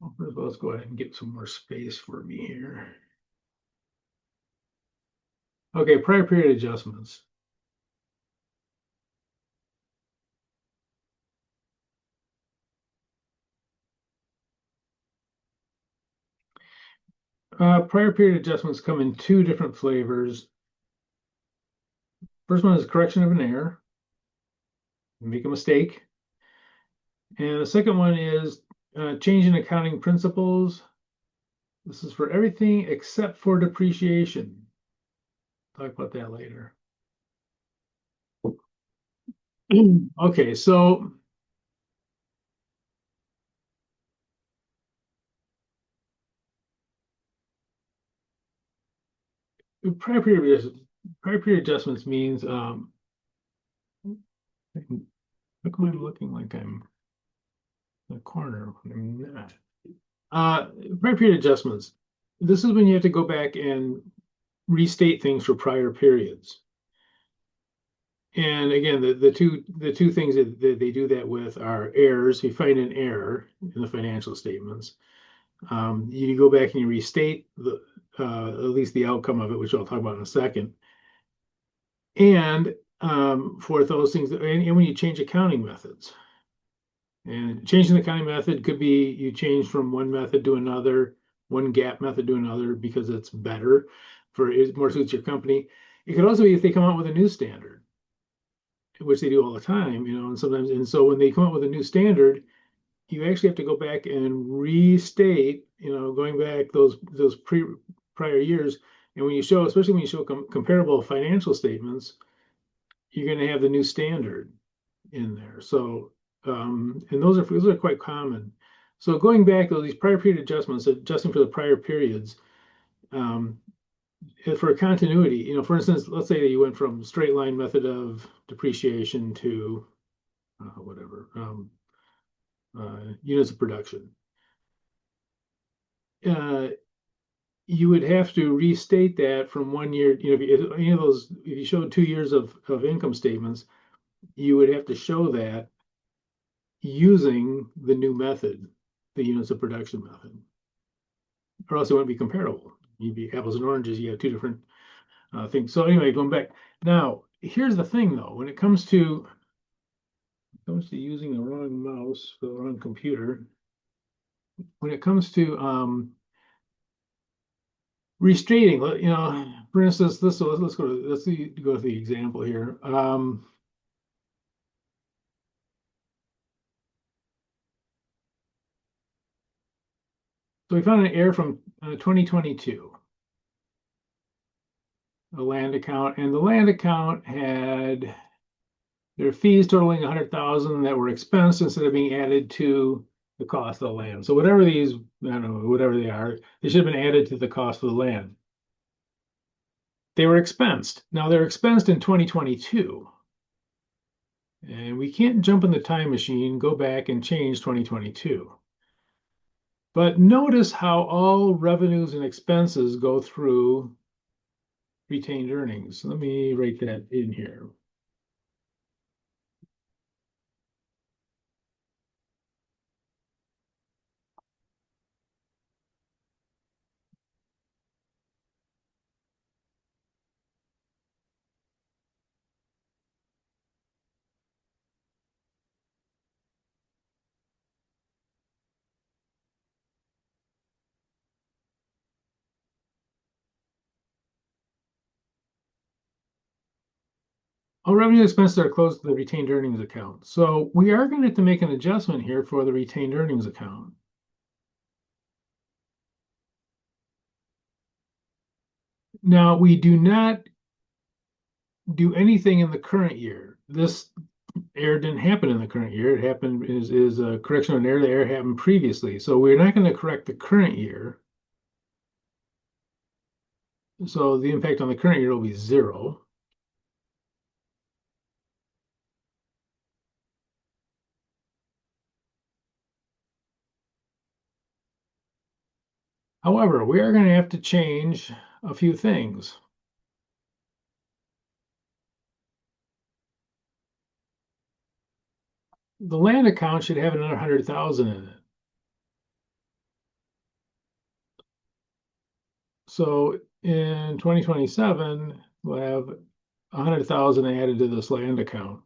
S1: well, first of all, let's go ahead and get some more space for me here. Okay, prior period adjustments. Prior period adjustments come in two different flavors. First one is correction of an error, make a mistake. And the second one is change in accounting principles. This is for everything except for depreciation. Talk about that later. Okay, so prior period adjustments means how come I'm looking like I'm in the corner when I'm not? Prior period adjustments. This is when you have to go back and restate things for prior periods. And again, the two things that they do that with are errors. You find an error in the financial statements. You go back and you restate the at least the outcome of it, which I'll talk about in a second. And for those things, and when you change accounting methods, and changing the accounting method could be you change from one method to another, one GAAP method to another because it's better for it more suits your company. It could also be if they come out with a new standard, which they do all the time, and sometimes, and so when they come up with a new standard, you actually have to go back and restate, going back those prior years. And when you show, especially when you show comparable financial statements, you're going to have the new standard in there. So, and those are quite common. So going back, these prior period adjustments, adjusting for the prior periods, for continuity, for instance, let's say that you went from straight line method of depreciation to whatever, units of production. You would have to restate that from 1 year, if you showed 2 years of income statements, you would have to show that using the new method, the units of production method, or else it wouldn't be comparable. You'd be apples and oranges. You have two different things. So anyway, going back now, here's the thing though, when it comes to using the wrong mouse for the wrong computer, when it comes to restating, for instance, let's go to the example here. So we found an error from 2022, a land account, and the land account had their fees totaling 100,000 that were expensed instead of being added to the cost of the land. So whatever these, I don't know, whatever they are, they should have been added to the cost of the land. They were expensed. Now they're expensed in 2022. And we can't jump in the time machine, go back and change 2022. But notice how all revenues and expenses go through retained earnings. Let me write that in here. All revenue and expenses are closed to the retained earnings account. So we are going to have to make an adjustment here for the retained earnings account. Now, we do not do anything in the current year. This error didn't happen in the current year. It happened is a correction of an error. The error happened previously. So we're not going to correct the current year. So the impact on the current year will be 0. However, we are going to have to change a few things. the land account should have another 100,000 in it. So in 2027, we'll have 100,000 added to this land account.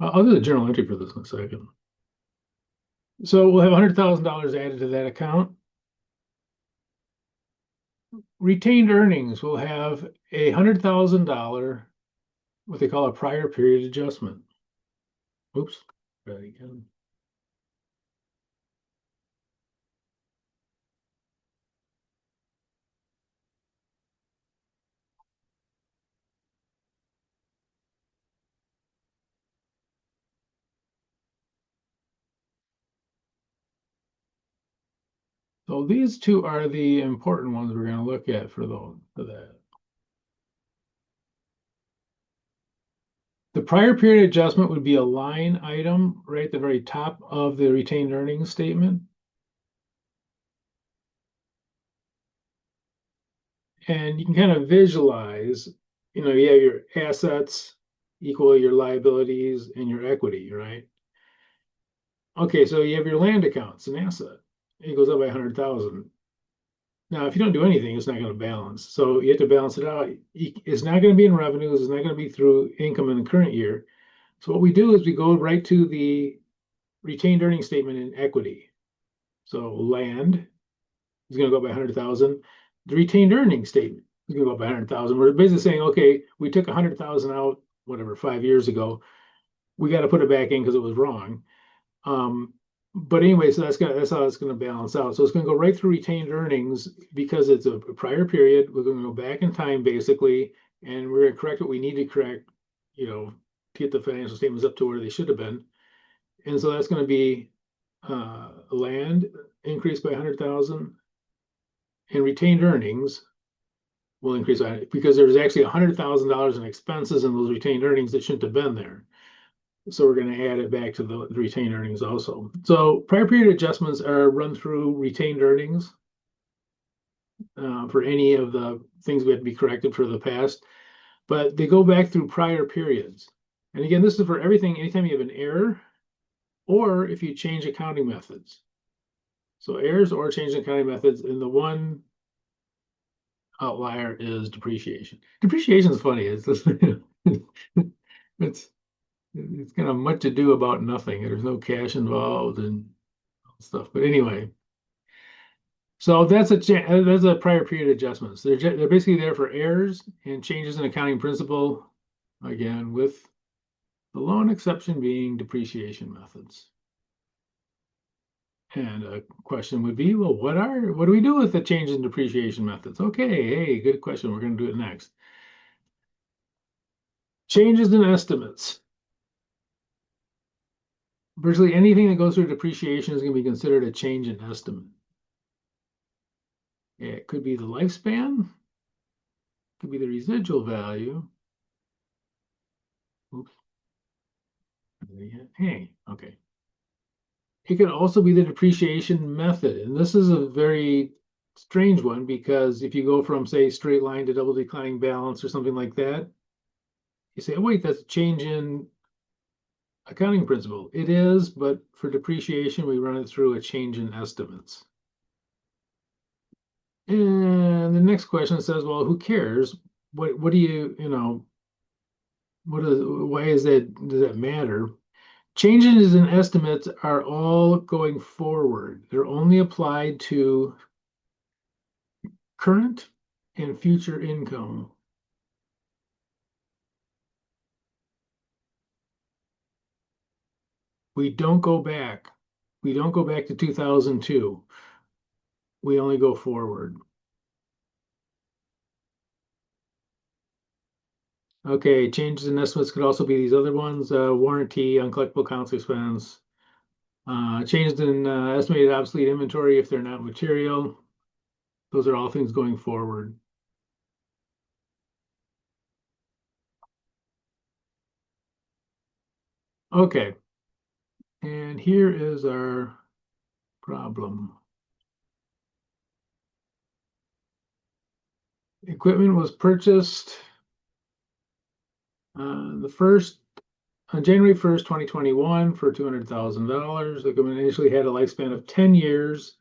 S1: I'll do the journal entry for this in a second. So we'll have $100,000 added to that account. Retained earnings will have a $100,000, what they call a prior period adjustment. Oops, try that again. So these two are the important ones we're going to look at for that. The prior period adjustment would be a line item right at the very top of the retained earnings statement. And you can kind of visualize, you have your assets equal your liabilities and your equity, right? Okay, so you have your land account, it's an asset. It goes up by 100,000. Now, if you don't do anything, it's not going to balance. So you have to balance it out. It's not going to be in revenues. It's not going to be through income in the current year. So what we do is we go right to the retained earnings statement in equity. So land is going to go up by 100,000. The retained earnings statement is going to go up by 100,000. We're basically saying, okay, we took 100,000 out, whatever, 5 years ago. We got to put it back in because it was wrong. But anyway, so that's how it's gonna balance out. So it's gonna go right through retained earnings because it's a prior period. We're gonna go back in time basically, and we're gonna correct what we need to correct, to get the financial statements up to where they should have been. And so that's gonna be land increased by 100,000, and retained earnings will increase because there's actually $100,000 in expenses in those retained earnings that shouldn't have been there. So we're going to add it back to the retained earnings also. So prior period adjustments are run through retained earnings for any of the things we had to be corrected for the past, but they go back through prior periods. And again, this is for everything, anytime you have an error or if you change accounting methods. So errors or change accounting methods, and the one outlier is depreciation. Depreciation is funny. It's kind of much ado about nothing. There's no cash involved and stuff. But anyway, so that's a prior period adjustments. They're basically there for errors and changes in accounting principle. Again, with the lone exception being depreciation methods. And a question would be, well, what do we do with the change in depreciation methods? Okay, hey, good question. We're going to do it next. Changes in estimates. Virtually anything that goes through depreciation is going to be considered a change in estimate. It could be the lifespan, could be the residual value. Oops. Hey, okay. It could also be the depreciation method. And this is a very strange one because if you go from, say, straight line to double declining balance or something like that, you say, oh, wait, that's a change in accounting principle. It is, but for depreciation, we run it through a change in estimates. And the next question says, well, who cares? What do why does that matter? Changes in estimates are all going forward. They're only applied to current and future income. We don't go back. We don't go back to 2002. We only go forward. Okay, changes in estimates could also be these other ones, warranty, uncollectible accounts expense, changes in estimated obsolete inventory if they're not material. Those are all things going forward. Okay, and here is our problem. Equipment was purchased on January 1st, 2021 for $200,000. The equipment initially had a lifespan of 10 years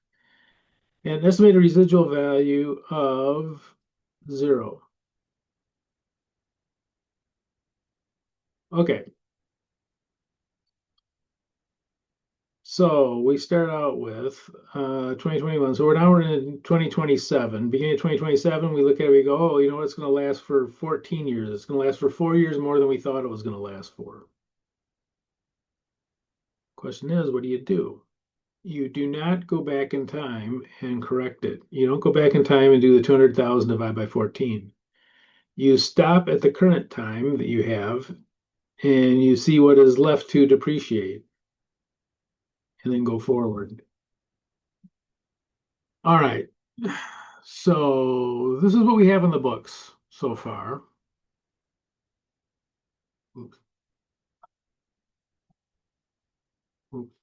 S1: and estimated residual value of 0. Okay. So we start out with 2021. So we're in 2027. Beginning of 2027, we look at it, we go, oh, you know what? It's going to last for 14 years. It's going to last for 4 years more than we thought it was going to last for. Question is, what do? You do not go back in time and correct it. You don't go back in time and do the 200,000 divided by 14. You stop at the current time that you have and you see what is left to depreciate and then go forward. All right. So this is what we have in the books so far. Oops. Oops.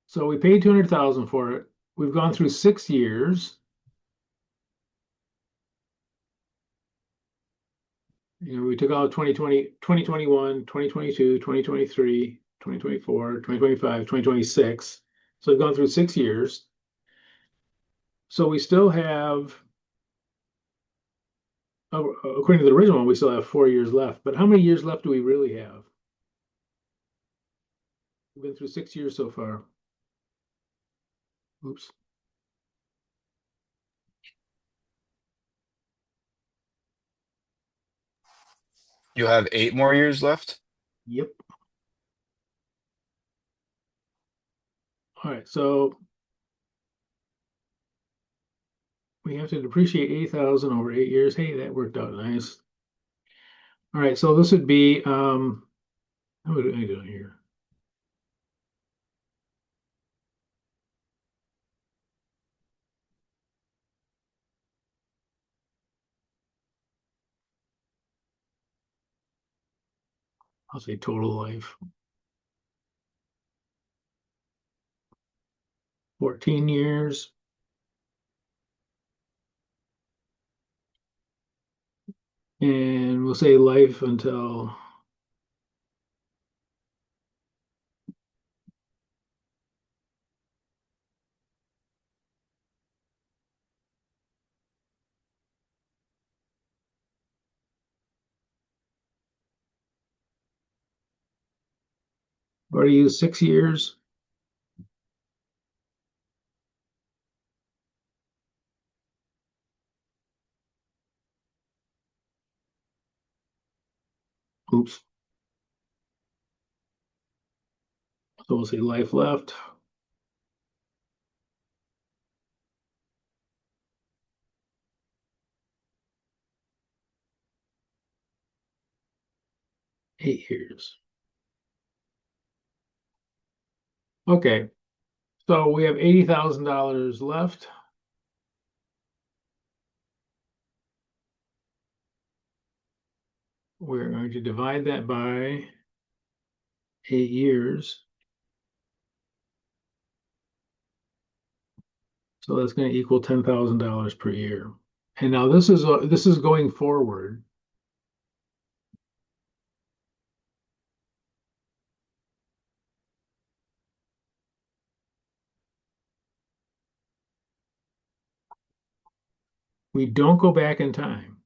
S1: So we paid 200,000 for it. We've gone through 6 years. We took out 2020, 2021, 2022, 2023, 2024, 2025, 2026. So we've gone through 6 years. So we still have, according to the original one, we still have 4 years left. But how many years left do we really have? We've been through 6 years so far. Oops.
S2: You have 8 more years left?
S1: Yep. All right, so we have to depreciate 80,000 over 8 years. Hey, that worked out nice. All right, so this would be, what are I doing here? I'll say total life. 14 years. And we'll say life until already used 6 years. Oops. So we'll say life left. Eight years. Okay. So we have $80,000 left. We're going to divide that by 8 years. So that's going to equal $10,000 per year. And now this is going forward. We don't go back in time.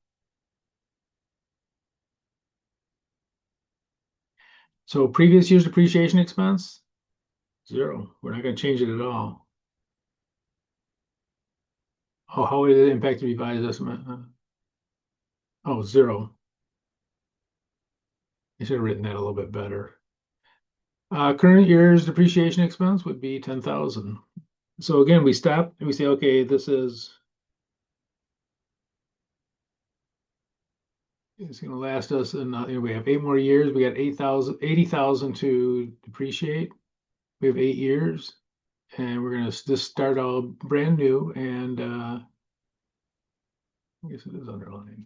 S1: So previous year's depreciation expense, 0. We're not going to change it at all. Oh, how would it impact the revised estimate? Oh, 0. I should have written that a little bit better. Current year's depreciation expense would be 10,000. So again, we stop and we say, okay, this is it's going to last us, and we have 8 more years. We got 80,000 to depreciate. We have 8 years, and we're going to just start all brand new. And I guess it is underlined.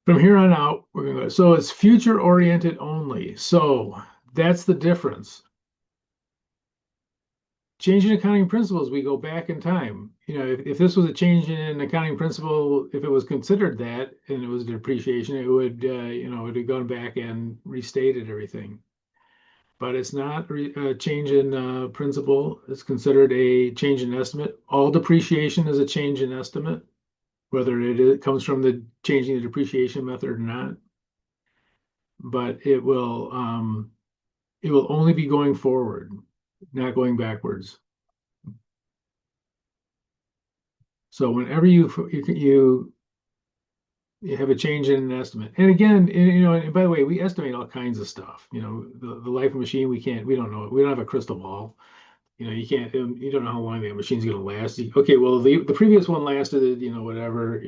S1: From here on out, we're gonna go, so it's future oriented only. So that's the difference. Changing accounting principles, we go back in time. If this was a change in accounting principle, if it was considered that and it was depreciation, it would, it would have gone back and restated everything. But it's not a change in principle. It's considered a change in estimate. All depreciation is a change in estimate, whether it comes from the changing the depreciation method or not. But it will only be going forward, not going backwards. So whenever you have a change in an estimate, and again, and by the way, we estimate all kinds of stuff. The life of a machine, we don't know it. We don't have a crystal ball. You can't, you don't know how long that machine's going to last. Okay, well, the previous one lasted, whatever.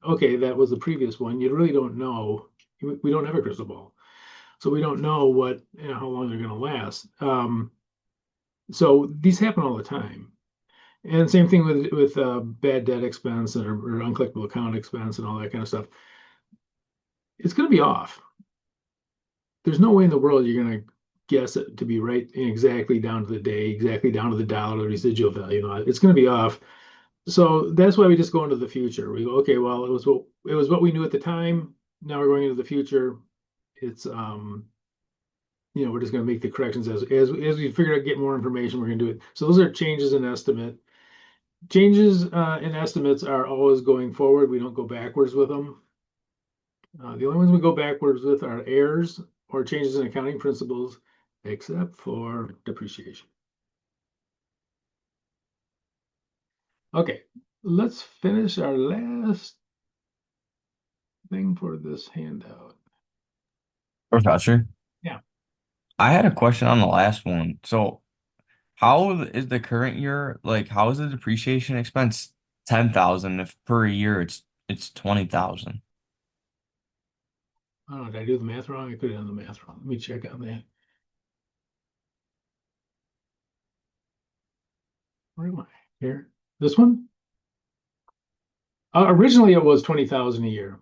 S1: Okay, that was the previous one. You really don't know. We don't have a crystal ball, so we don't know how long they're going to last. So these happen all the time. And same thing with bad debt expense or uncollectible account expense and all that kind of stuff. It's going to be off. There's no way in the world you're going to guess it to be right exactly down to the day, exactly down to the dollar, the residual value. It's going to be off. So that's why we just go into the future. We go, okay, well, it was what we knew at the time. Now we're going into the future. It's we're just going to make the corrections as we figure out, get more information, we're going to do it. So those are changes in estimate. Changes in estimates are always going forward. We don't go backwards with them. The only ones we go backwards with are errors or changes in accounting principles, except for depreciation. Okay, let's finish our last thing for this handout.
S3: Professor,
S1: Yeah.
S3: I had a question on the last one. So how is the current year, like how is the depreciation expense 10,000 if per year it's 20,000?
S1: I don't know, did I do the math wrong? I could have done the math wrong. Let me check on that. Where am I? Here. This one? Originally it was 20,000 a year.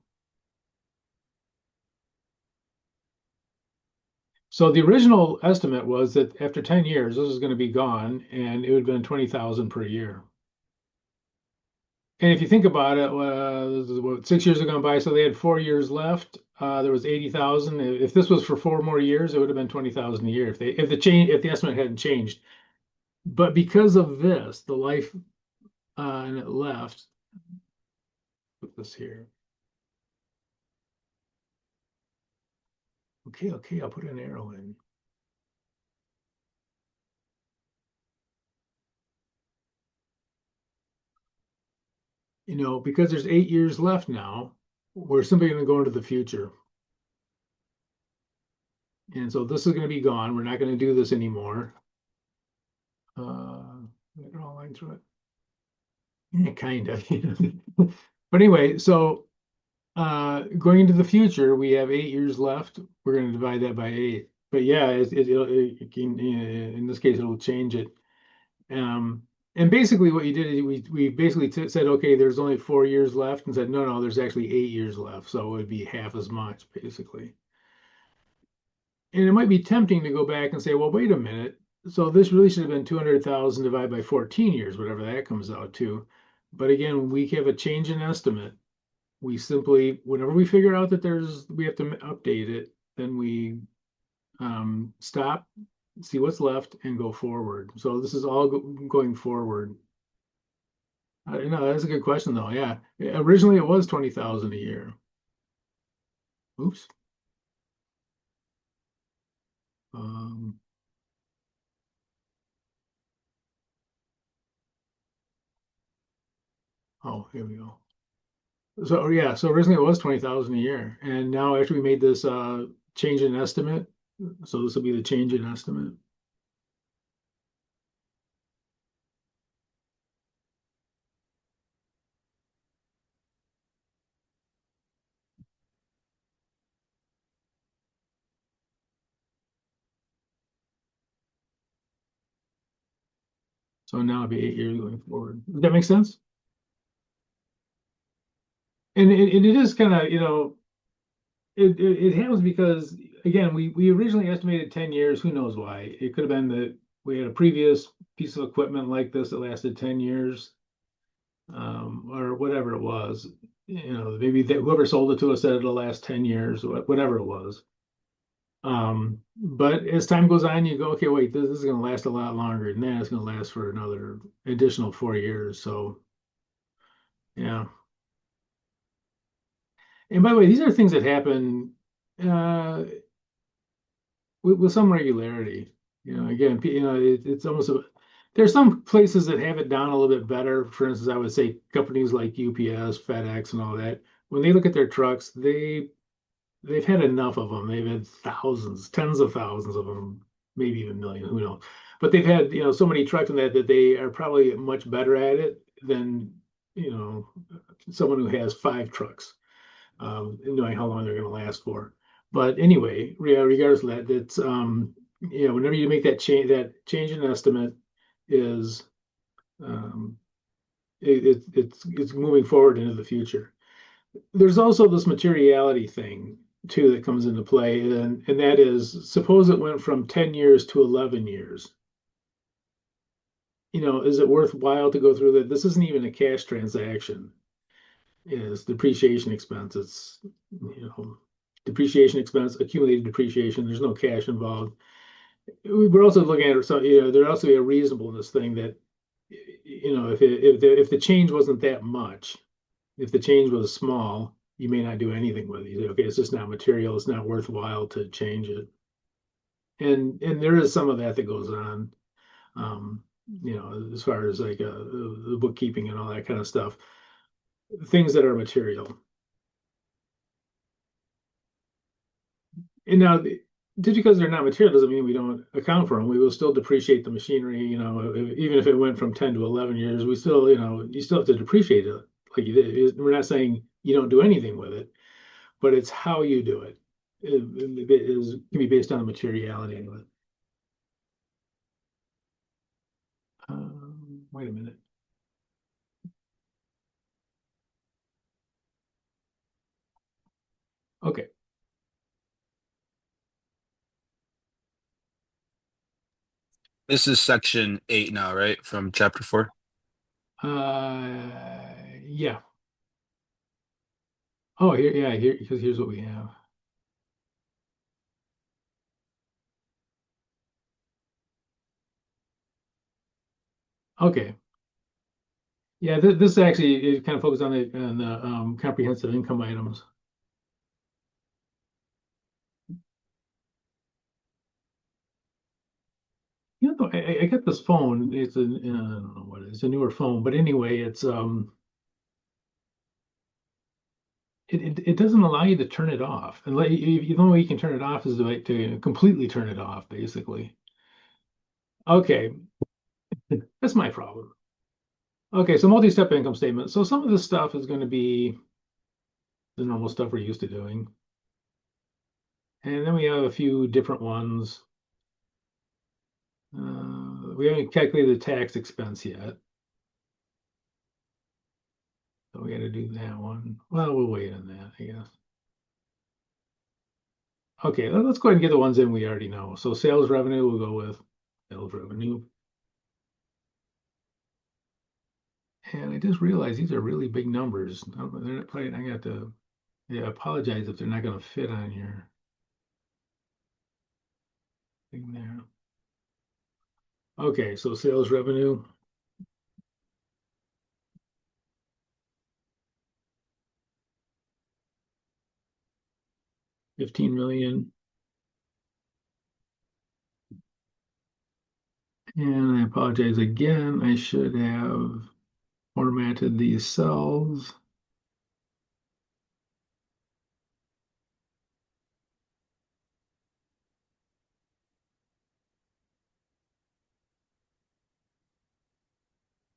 S1: So the original estimate was that after 10 years, this was going to be gone and it would have been 20,000 per year. And if you think about it, this is what, 6 years have gone by, so they had 4 years left. There was 80,000. If this was for 4 more years, it would have been 20,000 a year if the estimate hadn't changed. But because of this, the life and it left. Put this here. Okay, I'll put an arrow in. Because there's 8 years left now, we're simply going to go into the future. And so this is going to be gone. We're not going to do this anymore. Draw a line through it. Yeah, kind of. But anyway, so going into the future, we have 8 years left. We're going to divide that by 8. But yeah, it can, in this case, it'll change it. And basically what you did is we basically said, okay, there's only 4 years left, and said, no, there's actually 8 years left. So it would be half as much, basically. And it might be tempting to go back and say, well, wait a minute. So this really should have been 200,000 divided by 14 years, whatever that comes out to. But again, we have a change in estimate. We simply, whenever we figure out that we have to update it, then we stop, see what's left, and go forward. So this is all going forward. No, that's a good question, though. Yeah, originally it was 20,000 a year. Oops. Oh, here we go. So yeah, so originally it was 20,000 a year, and now after we made this change in estimate, so this will be the change in estimate. So now it'll be 8 years going forward. Does that make sense? And it is kind of, it happens because again, we originally estimated 10 years. Who knows why? It could have been that we had a previous piece of equipment like this that lasted 10 years, or whatever it was. Maybe that whoever sold it to us said it'll last 10 years, whatever it was. But as time goes on, you go, okay, wait, this is going to last a lot longer than that. It's going to last for another additional 4 years. So, yeah. And by the way, these are things that happen uh, with some regularity. Again, it's almost there's some places that have it down a little bit better. For instance, I would say companies like UPS, FedEx, and all that. When they look at their trucks, they've had enough of them. They've had thousands, tens of thousands of them, maybe even millions, who knows. But they've had, so many trucks in that they are probably much better at it than, you know, someone who has 5 trucks, knowing how long they're going to last for. But anyway, regardless of that, it's whenever you make that change in estimate is um, it's moving forward into the future. There's also this materiality thing too that comes into play, and that is, suppose it went from 10 years to 11 years. Is it worthwhile to go through that? This isn't even a cash transaction. It's depreciation expense. It's depreciation expense, accumulated depreciation. There's no cash involved. We're also looking at, so there'd also be a reasonableness thing that if the change wasn't that much, if the change was small, you may not do anything with it. You say, okay, it's just not material. It's not worthwhile to change it. And there is some of that that goes on, as far as like the bookkeeping and all that kind of stuff, things that are material. And now, just because they're not material doesn't mean we don't account for them. We will still depreciate the machinery. Even if it went from 10 to 11 years, we still, you still have to depreciate it. Like you did. We're not saying you don't do anything with it, but it's how you do it. Can be based on the materiality of it. Wait a minute. Okay.
S2: This is section 8 now, right? From chapter 4.
S1: Yeah. Oh, here, because here's what we have. Okay. Yeah, this actually is kind of focused on the comprehensive income items. I got this phone. It's I don't know what it is. It's a newer phone, but anyway, it doesn't allow you to turn it off. And the only way you can turn it off is to completely turn it off, basically. Okay, that's my problem. Okay, so multi-step income statement. So some of this stuff is going to be the normal stuff we're used to doing. And then we have a few different ones. We haven't calculated the tax expense yet. So we got to do that one. Well, we'll wait on that, I guess. Okay, let's go ahead and get the ones in we already know. So sales revenue, we'll go with sales revenue. And I just realized these are really big numbers. They're not probably, I got to, yeah, apologize if they're not going to fit on your thing there. Okay, so sales revenue. $15 million. And I apologize again. I should have formatted these cells.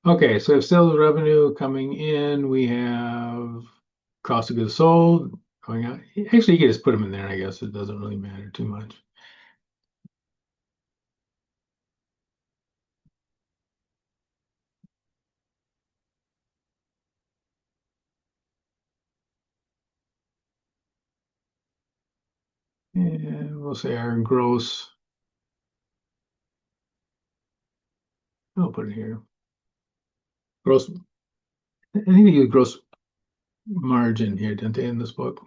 S1: Okay, so if sales revenue coming in, we have cost of goods sold going out. Actually, you can just put them in there. I guess it doesn't really matter too much. And we'll say our gross. I'll put it here. Gross. I think they use gross margin here, didn't they, in this book?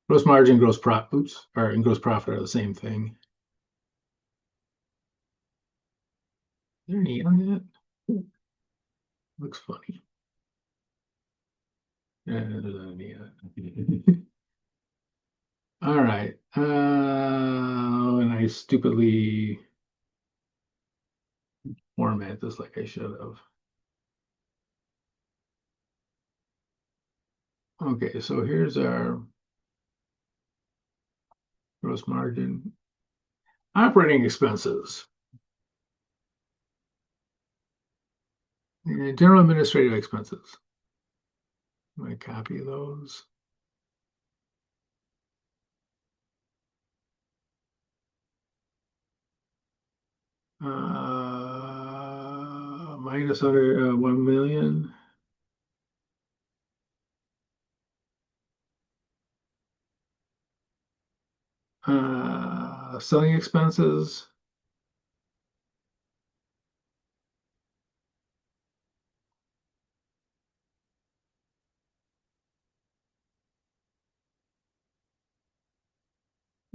S1: Gross margin, gross profit, oops, or and gross profit are the same thing. Is there any on that? Looks funny. All right. And I stupidly format this like I should have. Okay, so here's our gross margin. Operating expenses. And general administrative expenses. I'm going to copy those. Minus under 1 million. Selling expenses.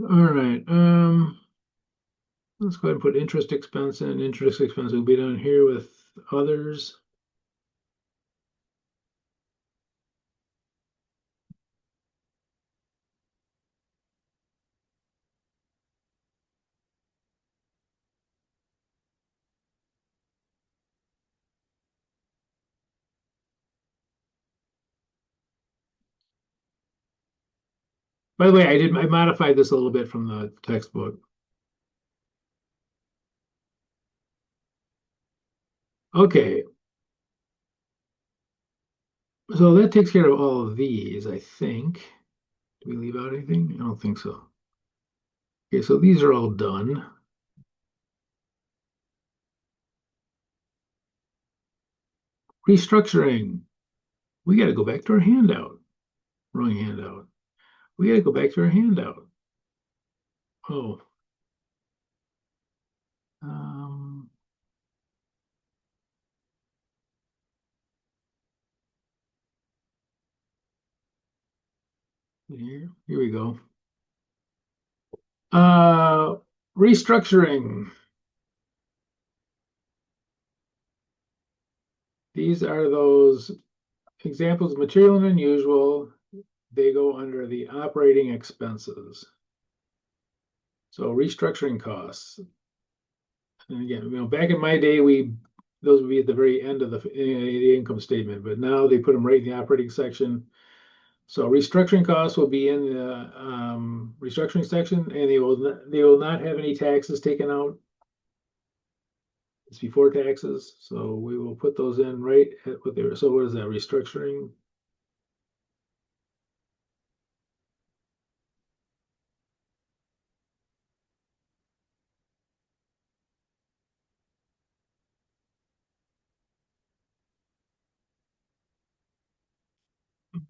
S1: All right. Let's go ahead and put interest expense in. Interest expense will be down here with others. By the way, I modified this a little bit from the textbook. Okay. So that takes care of all of these, I think. Do we leave out anything? I don't think so. Okay, so these are all done. Restructuring. We got to go back to our handout. Wrong handout. We got to go back to our handout. Oh. Um, here we go. Restructuring. These are those examples of material and unusual. They go under the operating expenses. So restructuring costs. And again, back in my day, those would be at the very end of the income statement, but now they put them right in the operating section. So restructuring costs will be in the restructuring section, and they will not have any taxes taken out. It's before taxes, so we will put those in right at what they were. So what is that? Restructuring.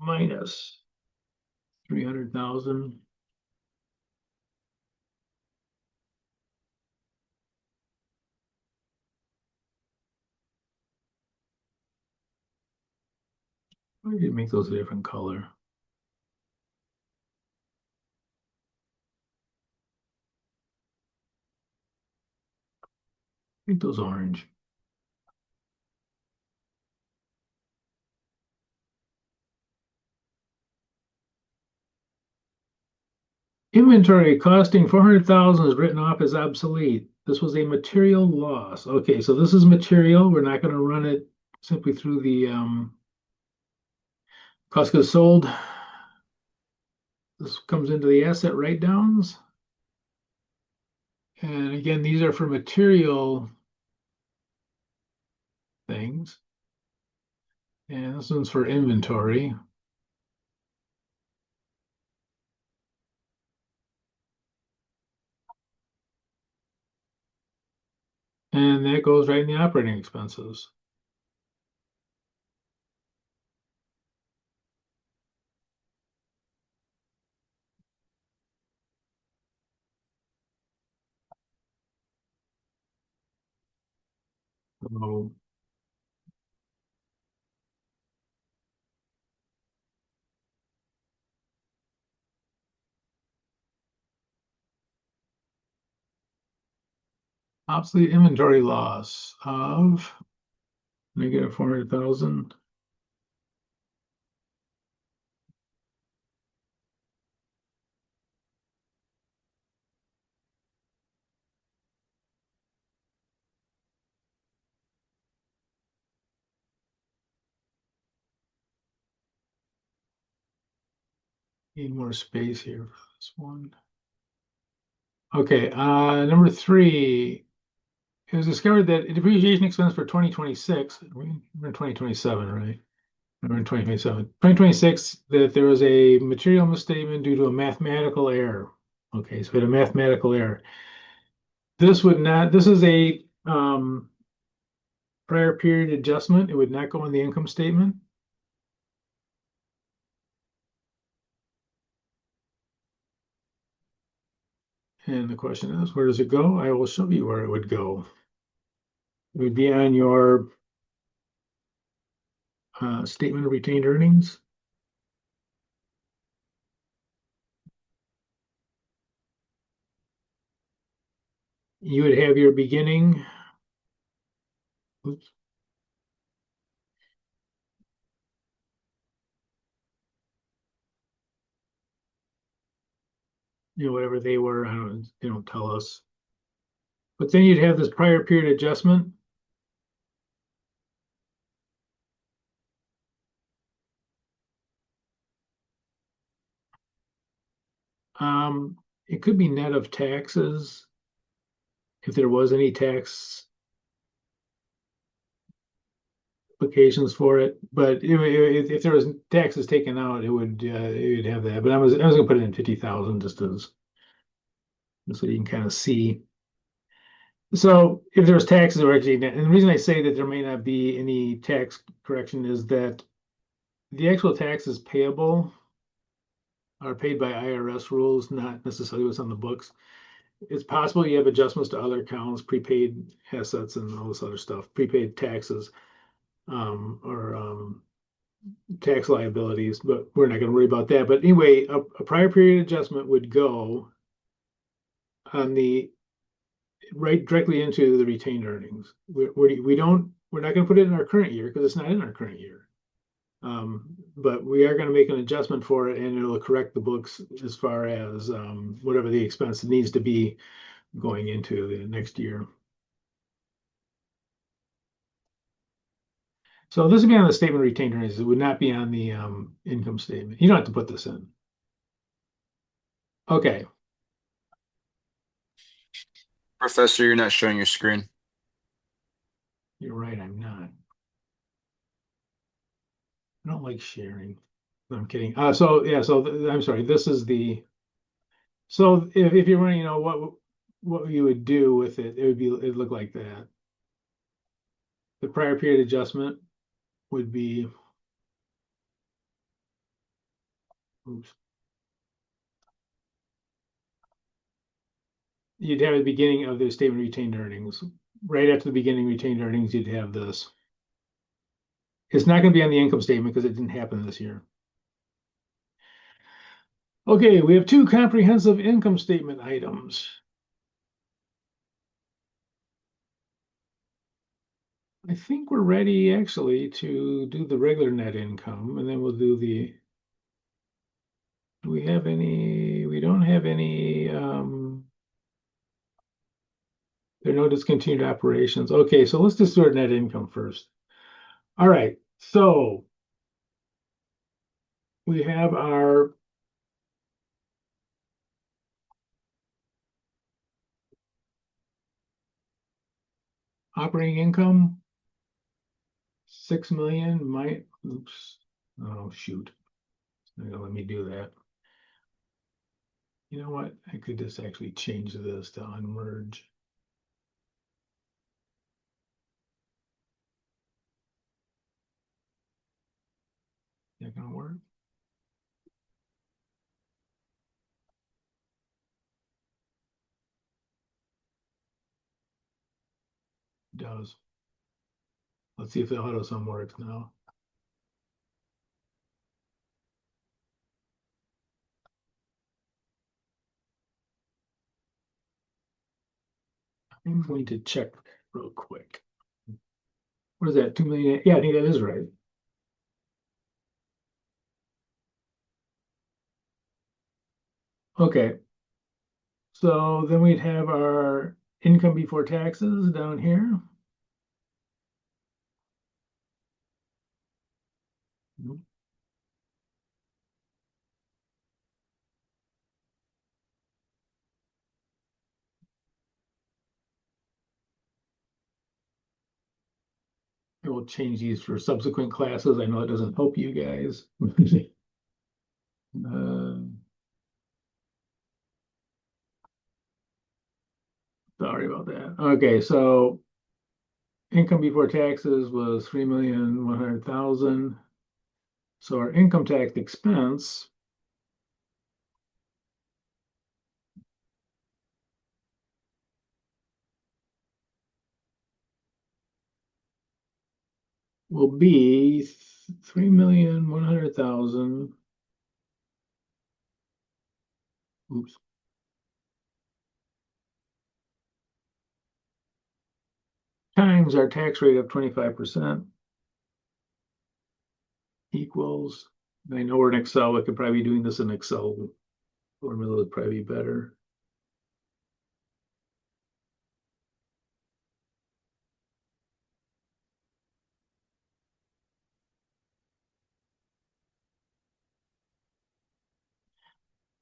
S1: Minus 300,000. Why did you make those a different color? Make those orange. Inventory costing 400,000 is written off as obsolete. This was a material loss. Okay, so this is material. We're not going to run it simply through the cost of goods sold. This comes into the asset write-downs. And again, these are for material things. And this one's for inventory. And that goes right in the operating expenses. So, obsolete inventory loss of negative 400,000. Need more space here for this one. Okay, number 3. It was discovered that depreciation expense for 2026, we're in 2027, right? We're in 2027. 2026, that there was a material misstatement due to a mathematical error. Okay, so we had a mathematical error. This would not, this is a prior period adjustment. It would not go on the income statement. And the question is, where does it go? I will show you where it would go. It would be on your statement of retained earnings. You would have your beginning. Oops. Whatever they were, I don't, they don't tell us. But then you'd have this prior period adjustment. It could be net of taxes, if there was any tax applications for it. But if there was taxes taken out, it would have that. But I was gonna put it in 50,000 just so you can kind of see. So if there's taxes or actually, and the reason I say that there may not be any tax correction is that the actual taxes payable are paid by IRS rules, not necessarily what's on the books. It's possible you have adjustments to other accounts, prepaid assets and all this other stuff, prepaid taxes, or tax liabilities, but we're not going to worry about that. But anyway, a prior period adjustment would go on the right directly into the retained earnings. We're not going to put it in our current year because it's not in our current year. But we are going to make an adjustment for it, and it'll correct the books as far as whatever the expense needs to be going into the next year. So this would be on the statement of retained earnings. It would not be on the income statement. You don't have to put this in. Okay.
S2: Professor, you're not showing your screen.
S1: You're right, I'm not. I don't like sharing. No, I'm kidding. So yeah, I'm sorry. This is the, so if you're wondering, what you would do with it, it'd look like that. The prior period adjustment would be, oops. You'd have the beginning of the statement of retained earnings. Right after the beginning retained earnings, you'd have this. It's not going to be on the income statement because it didn't happen this year. Okay, we have 2 comprehensive income statement items. I think we're ready actually to do the regular net income, and then we'll do the, do we have any, we don't have any, there are no discontinued operations. Okay, so let's just do our net income first. All right, so we have our operating income, 6 million, oops, oh shoot, it's not gonna let me do that. You know what, I could just actually change this to unmerge. Not gonna work. It does. Let's see if the AutoSum works now. I'm going to check real quick. What is that, 2 million? Yeah, I think that is right. Okay. So then we'd have our income before taxes down here. I will change these for subsequent classes. I know it doesn't help you guys. Sorry about that. Okay, so income before taxes was 3,100,000. So our income tax expense will be 3,100,000. Oops. Times our tax rate of 25% equals, I know we're in Excel, we could probably be doing this in Excel. Formula would probably be better.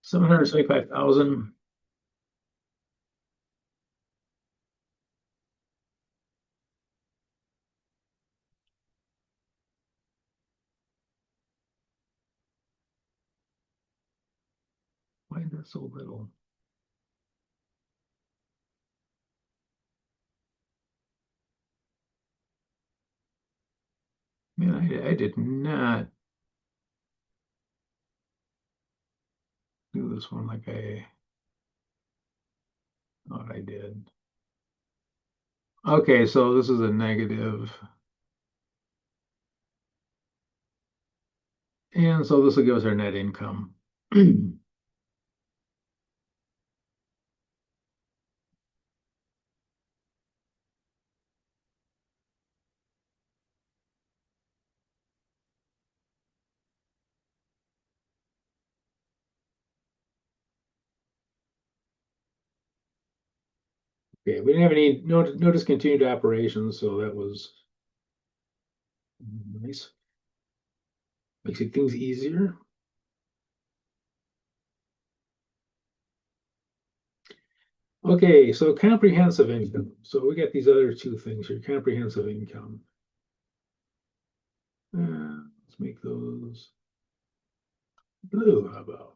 S1: $775,000. Why is that so little? Man, I did not do this one like I thought I did. Okay, so this is a negative. And so this will give us our net income. Okay, we didn't have any no discontinued operations, so that was nice. Makes things easier. Okay, so comprehensive income. So we got these other two things here, comprehensive income. Let's make those blue, how about?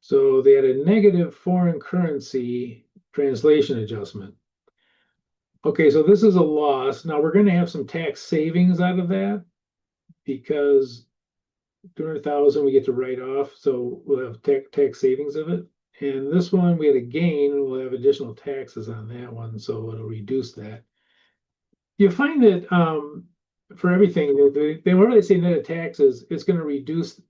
S1: So they had a negative foreign currency translation adjustment. Okay, so this is a loss. Now we're going to have some tax savings out of that because 200,000 we get to write off, so we'll have tax savings of it. And this one we had a gain, and we'll have additional taxes on that one, so it'll reduce that. You find that for everything, whenever they say net of taxes, it's going to reduce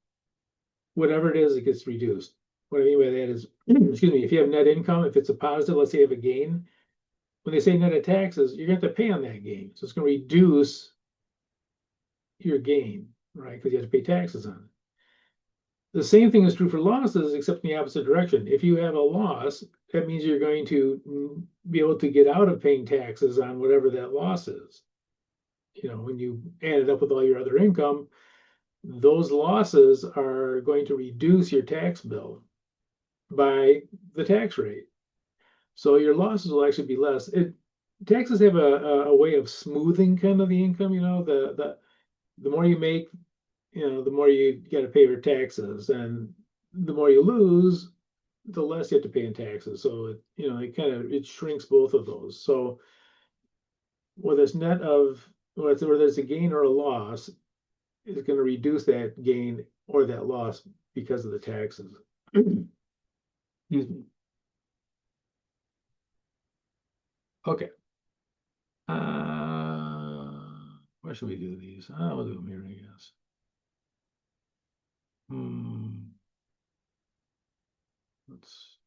S1: whatever it is, it gets reduced. What I mean by that is, excuse me, if you have net income, if it's a positive, let's say you have a gain, when they say net of taxes, you're going to have to pay on that gain. So it's going to reduce your gain, right? Because you have to pay taxes on it. The same thing is true for losses, except in the opposite direction. If you have a loss, that means you're going to be able to get out of paying taxes on whatever that loss is. You know, when you add it up with all your other income, those losses are going to reduce your tax bill by the tax rate. So your losses will actually be less. Taxes have a way of smoothing kind of the income, you know, the more you make, you know, the more you got to pay for taxes, and the more you lose, the less you have to pay in taxes. So it, you know, it shrinks both of those. So whether it's net of whether it's a gain or a loss, is going to reduce that gain or that loss because of the taxes. Excuse me. Okay. Where should we do these? We'll do them here, I guess. Let's.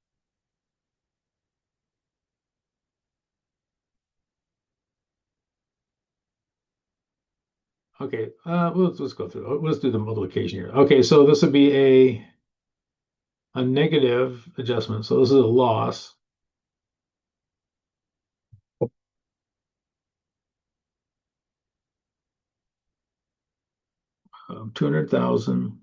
S1: Okay, let's go through. Let's do the multiplication here. Okay, so this would be a negative adjustment. So this is a loss. Of 200,000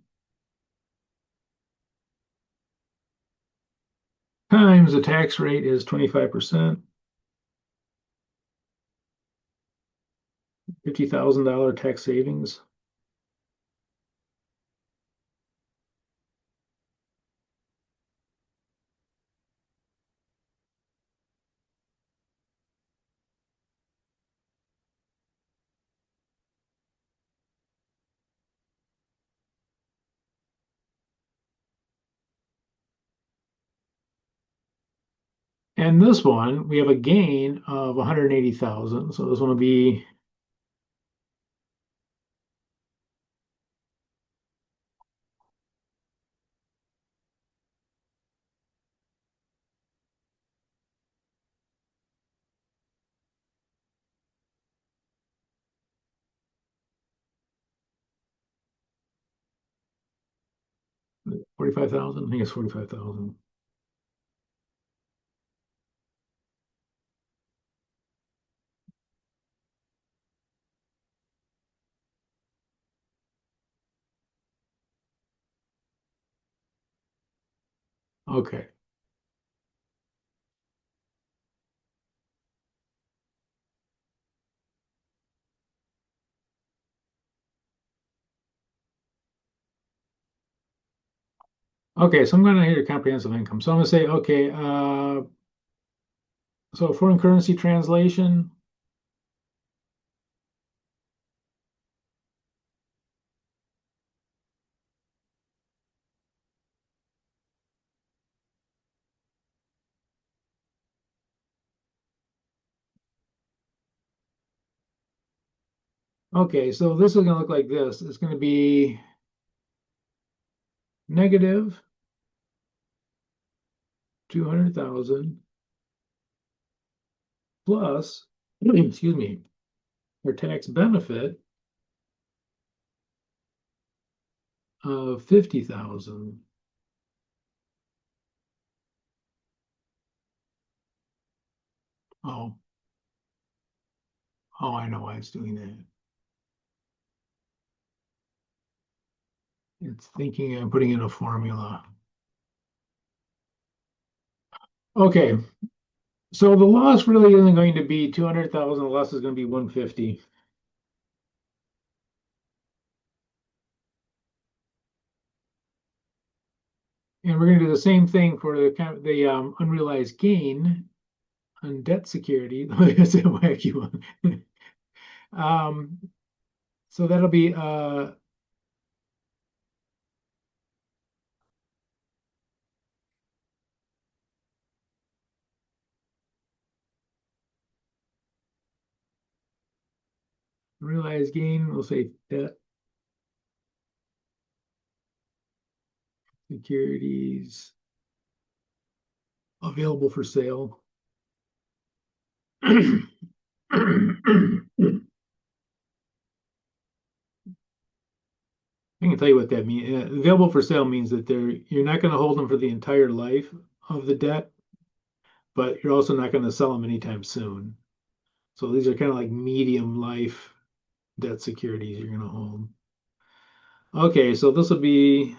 S1: times the tax rate is 25%, $50,000 tax savings. And this one, we have a gain of 180,000. So this one will be $45,000. I think it's 45,000. Okay. Okay, so I'm going to hit your comprehensive income. So I'm going to say, okay, so foreign currency translation. Okay, so this is going to look like this. It's going to be negative 200,000 plus, excuse me, your tax benefit of 50,000. Oh, I know why it's doing that. It's thinking I'm putting in a formula. Okay, so the loss really isn't going to be 200,000. The loss is going to be 150. And we're going to do the same thing for the unrealized gain on debt security. That's a wacky one. So that'll be realized gain. We'll say debt securities available for sale. I can tell you what that means. Available for sale means that you're not going to hold them for the entire life of the debt, but you're also not going to sell them anytime soon. So these are kind of like medium life debt securities you're going to hold. Okay, so this will be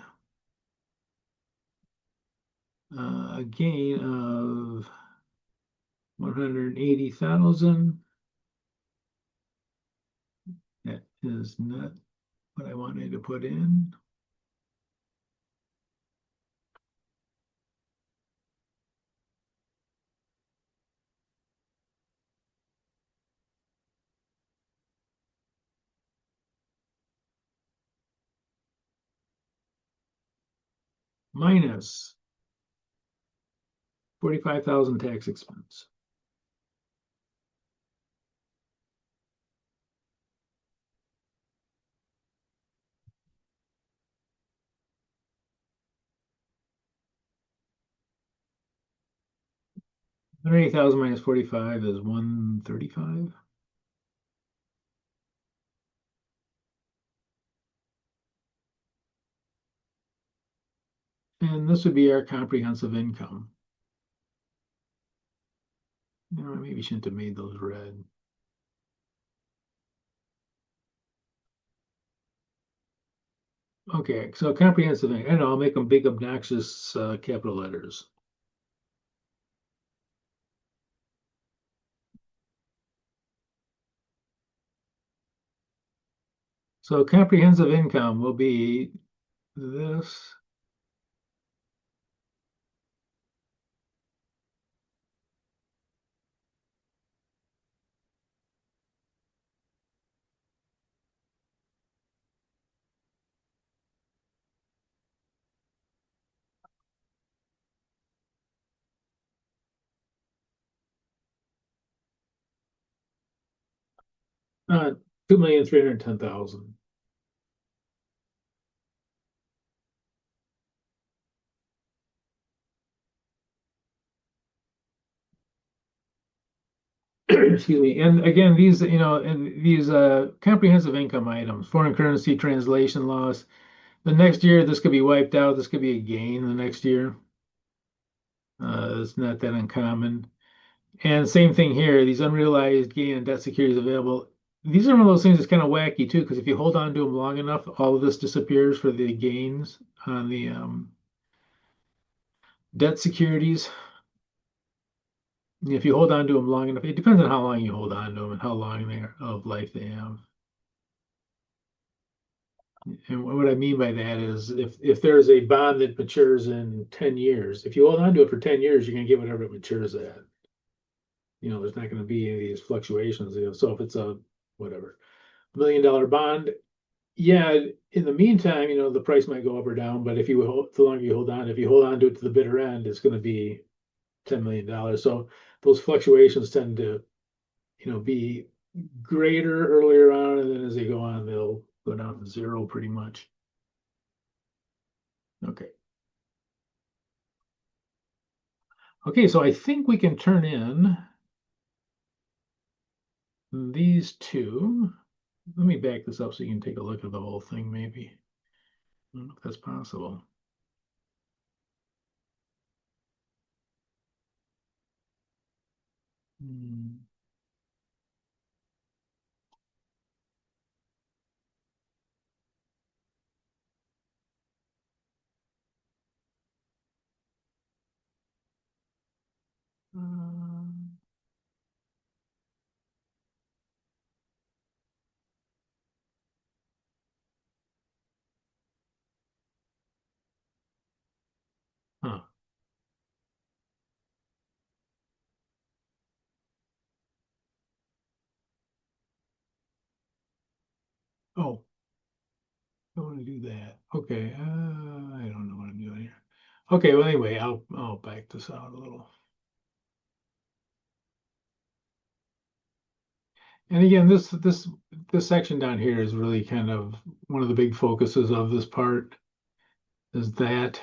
S1: a gain of 180,000. That is not what I wanted to put in. Minus 45,000 tax expense. 180,000 minus 45 is 135. And this would be our comprehensive income. No, maybe shouldn't have made those red. Okay, so comprehensive income. I know I'll make them big, obnoxious capital letters. So comprehensive income will be this. Uh, 2,310,000. Excuse me. And again, these, and these comprehensive income items, foreign currency translation loss. The next year, this could be wiped out. This could be a gain the next year. It's not that uncommon. And same thing here, these unrealized gain and debt securities available. These are one of those things that's kind of wacky too, because if you hold on to them long enough, all of this disappears for the gains on the debt securities. If you hold on to them long enough, it depends on how long you hold on to them and how long of life they have. And what I mean by that is if there's a bond that matures in 10 years, if you hold on to it for 10 years, you're going to get whatever it matures at. There's not going to be any of these fluctuations. So if it's a whatever $1 million bond, yeah, in the meantime, the price might go up or down, but if you hold, the longer you hold on, if you hold on to it to the bitter end, it's going to be $10 million. So those fluctuations tend to, be greater earlier on, and then as they go on, they'll go down to zero pretty much. Okay. Okay, so I think we can turn in these two. Let me back this up so you can take a look at the whole thing, maybe. I don't know if that's possible. Hmm. Um, huh. Oh, I want to do that. Okay, I don't know what I'm doing here. Okay, well anyway, I'll back this out a little. And again, this section down here is really kind of one of the big focuses of this part is that.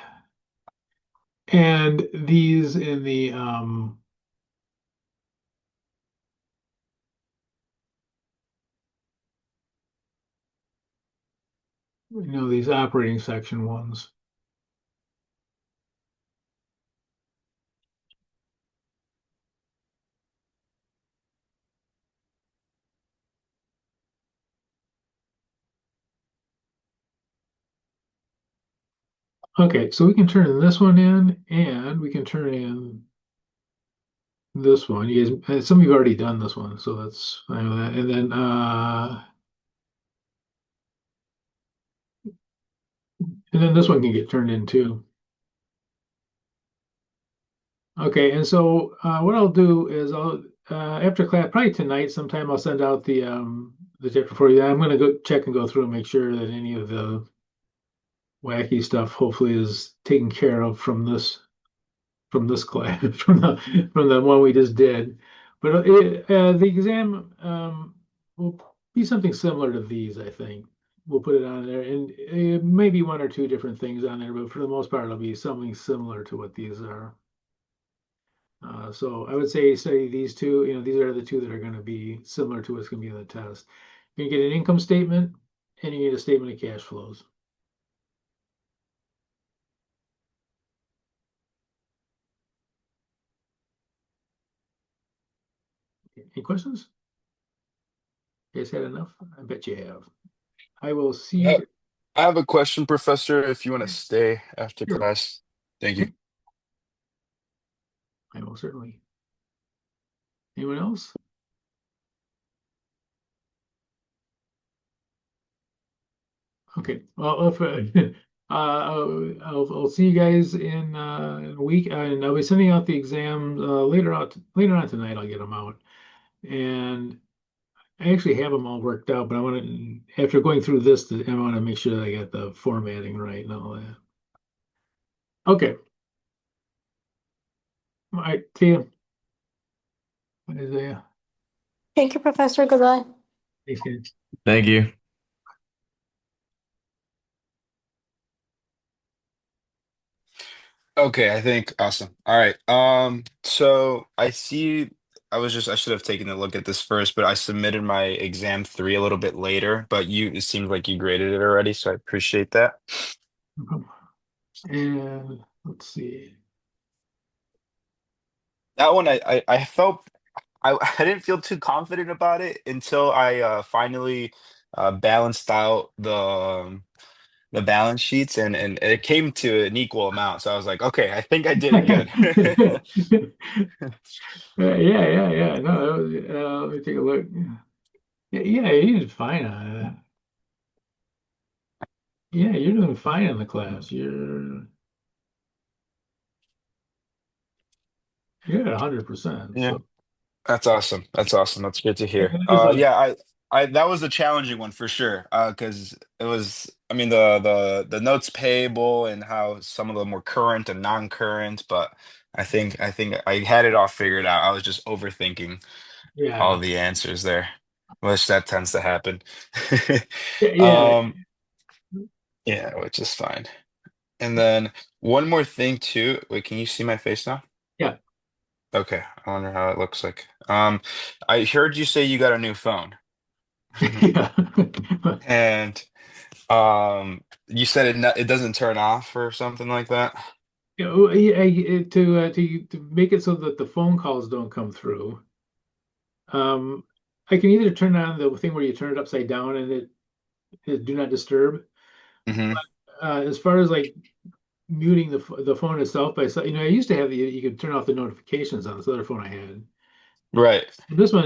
S1: And these in the these operating section ones. Okay, so we can turn this one in and we can turn in this one. You guys, some of you have already done this one, so that's fine with that. And then this one can get turned in too. Okay, and so what I'll do is I'll after class, probably tonight sometime, I'll send out the chapter for you. I'm gonna go check and go through and make sure that any of the wacky stuff hopefully is taken care of from this class from the one we just did. But the exam will be something similar to these, I think. We'll put it on there, and maybe one or two different things on there, but for the most part, it'll be something similar to what these are. So I would say these two, these are the two that are going to be similar to what's going to be in the test. You get an income statement and you get a statement of cash flows. Any questions? You guys had enough? I bet you have. I will see
S2: I
S1: you.
S2: I have a question, Professor, if you want to stay after
S1: Sure.
S2: class. Thank you.
S1: Yep, I will certainly. Anyone else? Okay. Well, if I'll see you guys in a week, and I'll be sending out the exams later on tonight. I'll get them out, and I actually have them all worked out. But I want to, after going through this, I want to make sure that I got the formatting right and all that. Okay. All right. See you. Isaiah.
S4: Thank you, Professor. Goodbye.
S1: Thanks, guys.
S3: Thank you.
S2: Okay, I think awesome. All right. So I see I should have taken a look at this first, but I submitted my exam three a little bit later, but it seems like you graded it already, so I appreciate that.
S1: And let's see.
S2: That one I felt I didn't feel too confident about it until I finally balanced out the balance sheets and it came to an equal amount. So I was like, okay, I think I did it good.
S1: Yeah. No, let me take a look. Yeah, you did fine on it. Yeah, you're doing fine in the class. You're at 100%.
S2: Yeah.
S1: So
S2: That's awesome. That's awesome. That's good to hear.
S1: it is a
S2: Yeah, I that was a challenging one for sure. Because it was, I mean, the notes payable and how some of them were current and non-current, but I think I had it all figured out. I was just overthinking all
S1: yeah.
S2: the answers there, which that tends to happen.
S1: Yeah.
S2: Um, yeah, which is fine. And then one more thing too. Wait, can you see my face now?
S1: Yeah.
S2: Okay, I wonder how it looks like. I heard you say you got a new phone.
S1: Yeah.
S2: And you said it doesn't turn off or something like that.
S1: To make it so that the phone calls don't come through, I can either turn on the thing where you turn it upside down and it do not disturb.
S2: Hmm.
S1: As far as like muting the phone itself by itself, I used to have you could turn off the notifications on this other phone I had.
S2: Right.
S1: This one,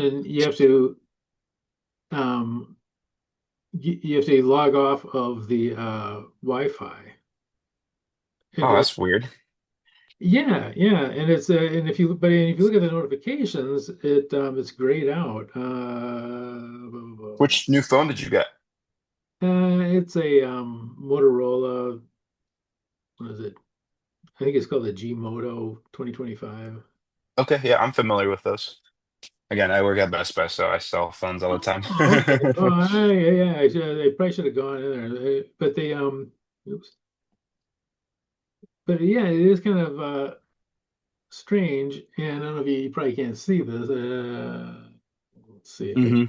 S1: um, you have to log off of the Wi-Fi.
S2: Oh,
S1: It,
S2: that's weird.
S1: yeah, and if you look at the notifications, it's grayed out.
S2: Which new phone did you get?
S1: It's a Motorola. What is it? I think it's called the G Moto 2025.
S2: Okay, yeah, I'm familiar with those. Again, I work at Best Buy, so I sell phones all the time.
S1: Oh, okay. Oh, yeah. They probably should have gone in there, but oops. But yeah, it is kind of strange, and I don't know if you probably can't see this. Let's see if
S2: Hmm.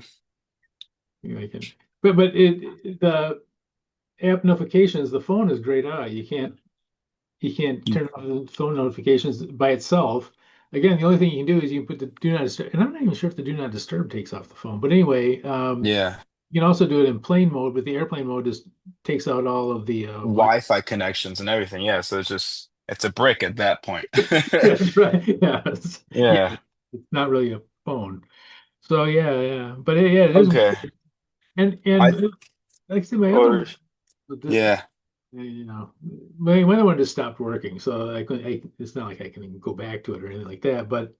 S1: I can. The app notifications, the phone is grayed out. You can't turn off the phone notifications by itself. Again, the only thing you can do is you can put the do not disturb, and I'm not even sure if the do not disturb takes off the phone. But anyway,
S2: Yeah,
S1: you can also do it in plane mode, but the airplane mode just takes out all of the Wi.
S2: Wi-Fi connections and everything. Yeah, so it's a brick at that point.
S1: That's right. Yeah,
S2: Yeah.
S1: it's not really a phone. So yeah. But yeah, it is
S2: Okay.
S1: weird. And
S2: I
S1: like I said, my other
S2: or
S1: one, but this,
S2: yeah,
S1: my other one just stopped working. So it's not like I can go back to it or anything like that. But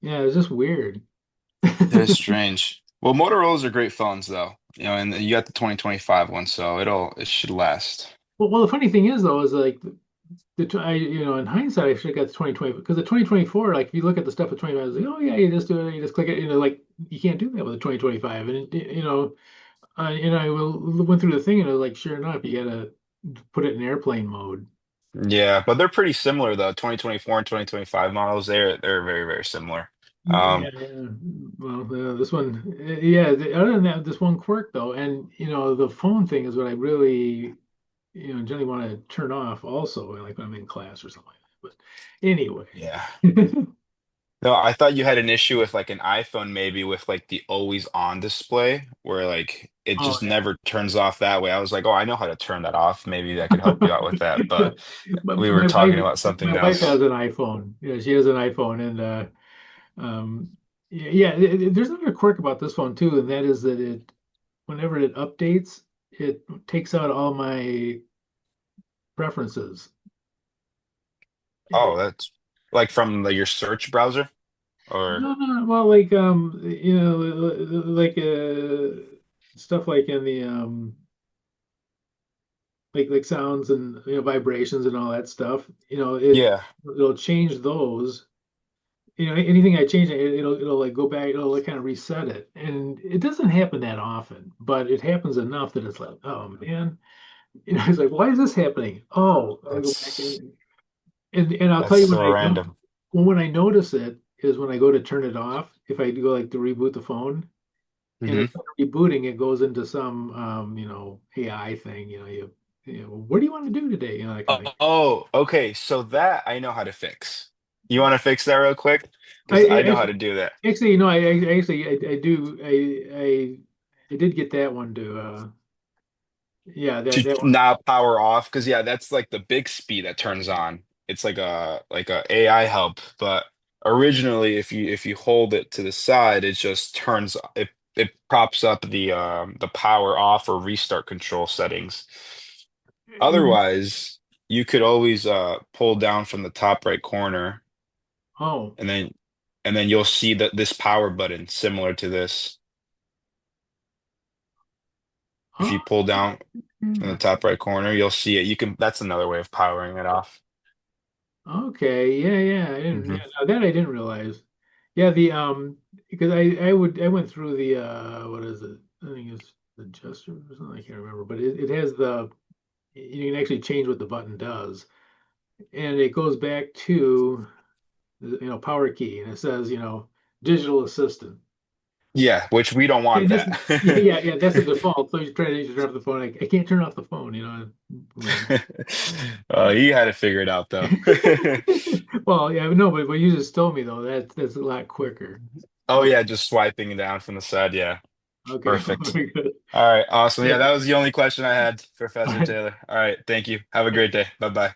S1: yeah, it's just weird.
S2: it is strange. Well, Motorola's are great phones though. And you got the 2025 one, so it should last.
S1: Well, the funny thing is though, is like in hindsight, I should have got the 2020 because the 2024, like if you look at the stuff with 25, it's like, oh yeah, you just do it, you just click it, like you can't do that with the 2025. And I went through the thing and it was like, sure enough, you gotta put it in airplane mode.
S2: Yeah, but they're pretty similar though. 2024 and 2025 models, they're very, very similar.
S1: Yeah, yeah. Well, this one, yeah. Other than that, this one quirk though, and the phone thing is what I really, generally want to turn off also, like when I'm in class or something like that. But anyway.
S2: Yeah. No, I thought you had an issue with like an iPhone, maybe with like the always on display, where like it
S1: Oh
S2: just
S1: yeah.
S2: never turns off that way. I was like, oh, I know how to turn that off. Maybe that could help you out with that. But
S1: But
S2: we were
S1: my wife,
S2: talking about something
S1: my wife has
S2: else.
S1: an iPhone. Yeah, she has an iPhone, and um, yeah, yeah. There's another quirk about this phone too, and that is that whenever it updates, it takes out all my preferences.
S2: Oh, that's like from your search browser, or
S1: No, no, well, like like stuff like in the like sounds and vibrations and all that stuff.
S2: yeah.
S1: It'll change those. Anything I change, it'll like go back, it'll like kind of reset it. And it doesn't happen that often, but it happens enough that it's like, oh man, it's like, why is this happening? Oh, I go back
S2: That's
S1: and I'll tell
S2: that's
S1: you
S2: so random.
S1: when I notice it is when I go to turn it off. If I go like to reboot the phone and
S2: Hmm.
S1: it's not rebooting, it goes into some AI thing. What do you want to do today? That kind of thing.
S2: Oh, okay. So that I know how to fix. You want to fix that real quick? Because I
S1: I
S2: know how
S1: actually
S2: to do that.
S1: actually I actually I do I did get that one to yeah
S2: To
S1: that one.
S2: now power off, because yeah, that's like the Bixby that turns on. It's like a AI help, but originally if you hold it to the side, it just turns it props up the power off or restart control settings. Otherwise, you could always pull down from the top right corner,
S1: Oh,
S2: and then you'll see that this power button similar to this. If
S1: oh,
S2: you pull down from the top right corner, you'll see it. You can, that's another way of powering it off.
S1: okay, yeah, yeah. I didn't,
S2: Hmm.
S1: yeah, no, that I didn't realize. Yeah, the because I went through the what is it? I think it's the gesture or something. I can't remember, but it has you can actually change what the button does, and it goes back to power key, and it says digital assistant.
S2: Yeah, which we don't
S1: Yeah,
S2: want
S1: that's yeah,
S2: that.
S1: yeah, yeah. That's the default. So you try to turn off the phone. I can't turn off the phone.
S2: You had to figure it out though.
S1: Well, yeah, no, but what you just told me though, that's a lot quicker.
S2: Oh
S1: Okay,
S2: yeah, just swiping down from the side. Yeah,
S1: okay,
S2: perfect.
S1: very good.
S2: All right, awesome.
S1: Yeah.
S2: Yeah, that was the only question I had,
S1: All
S2: Professor
S1: right.
S2: Taylor. All right, thank you. Have a great day. Bye bye.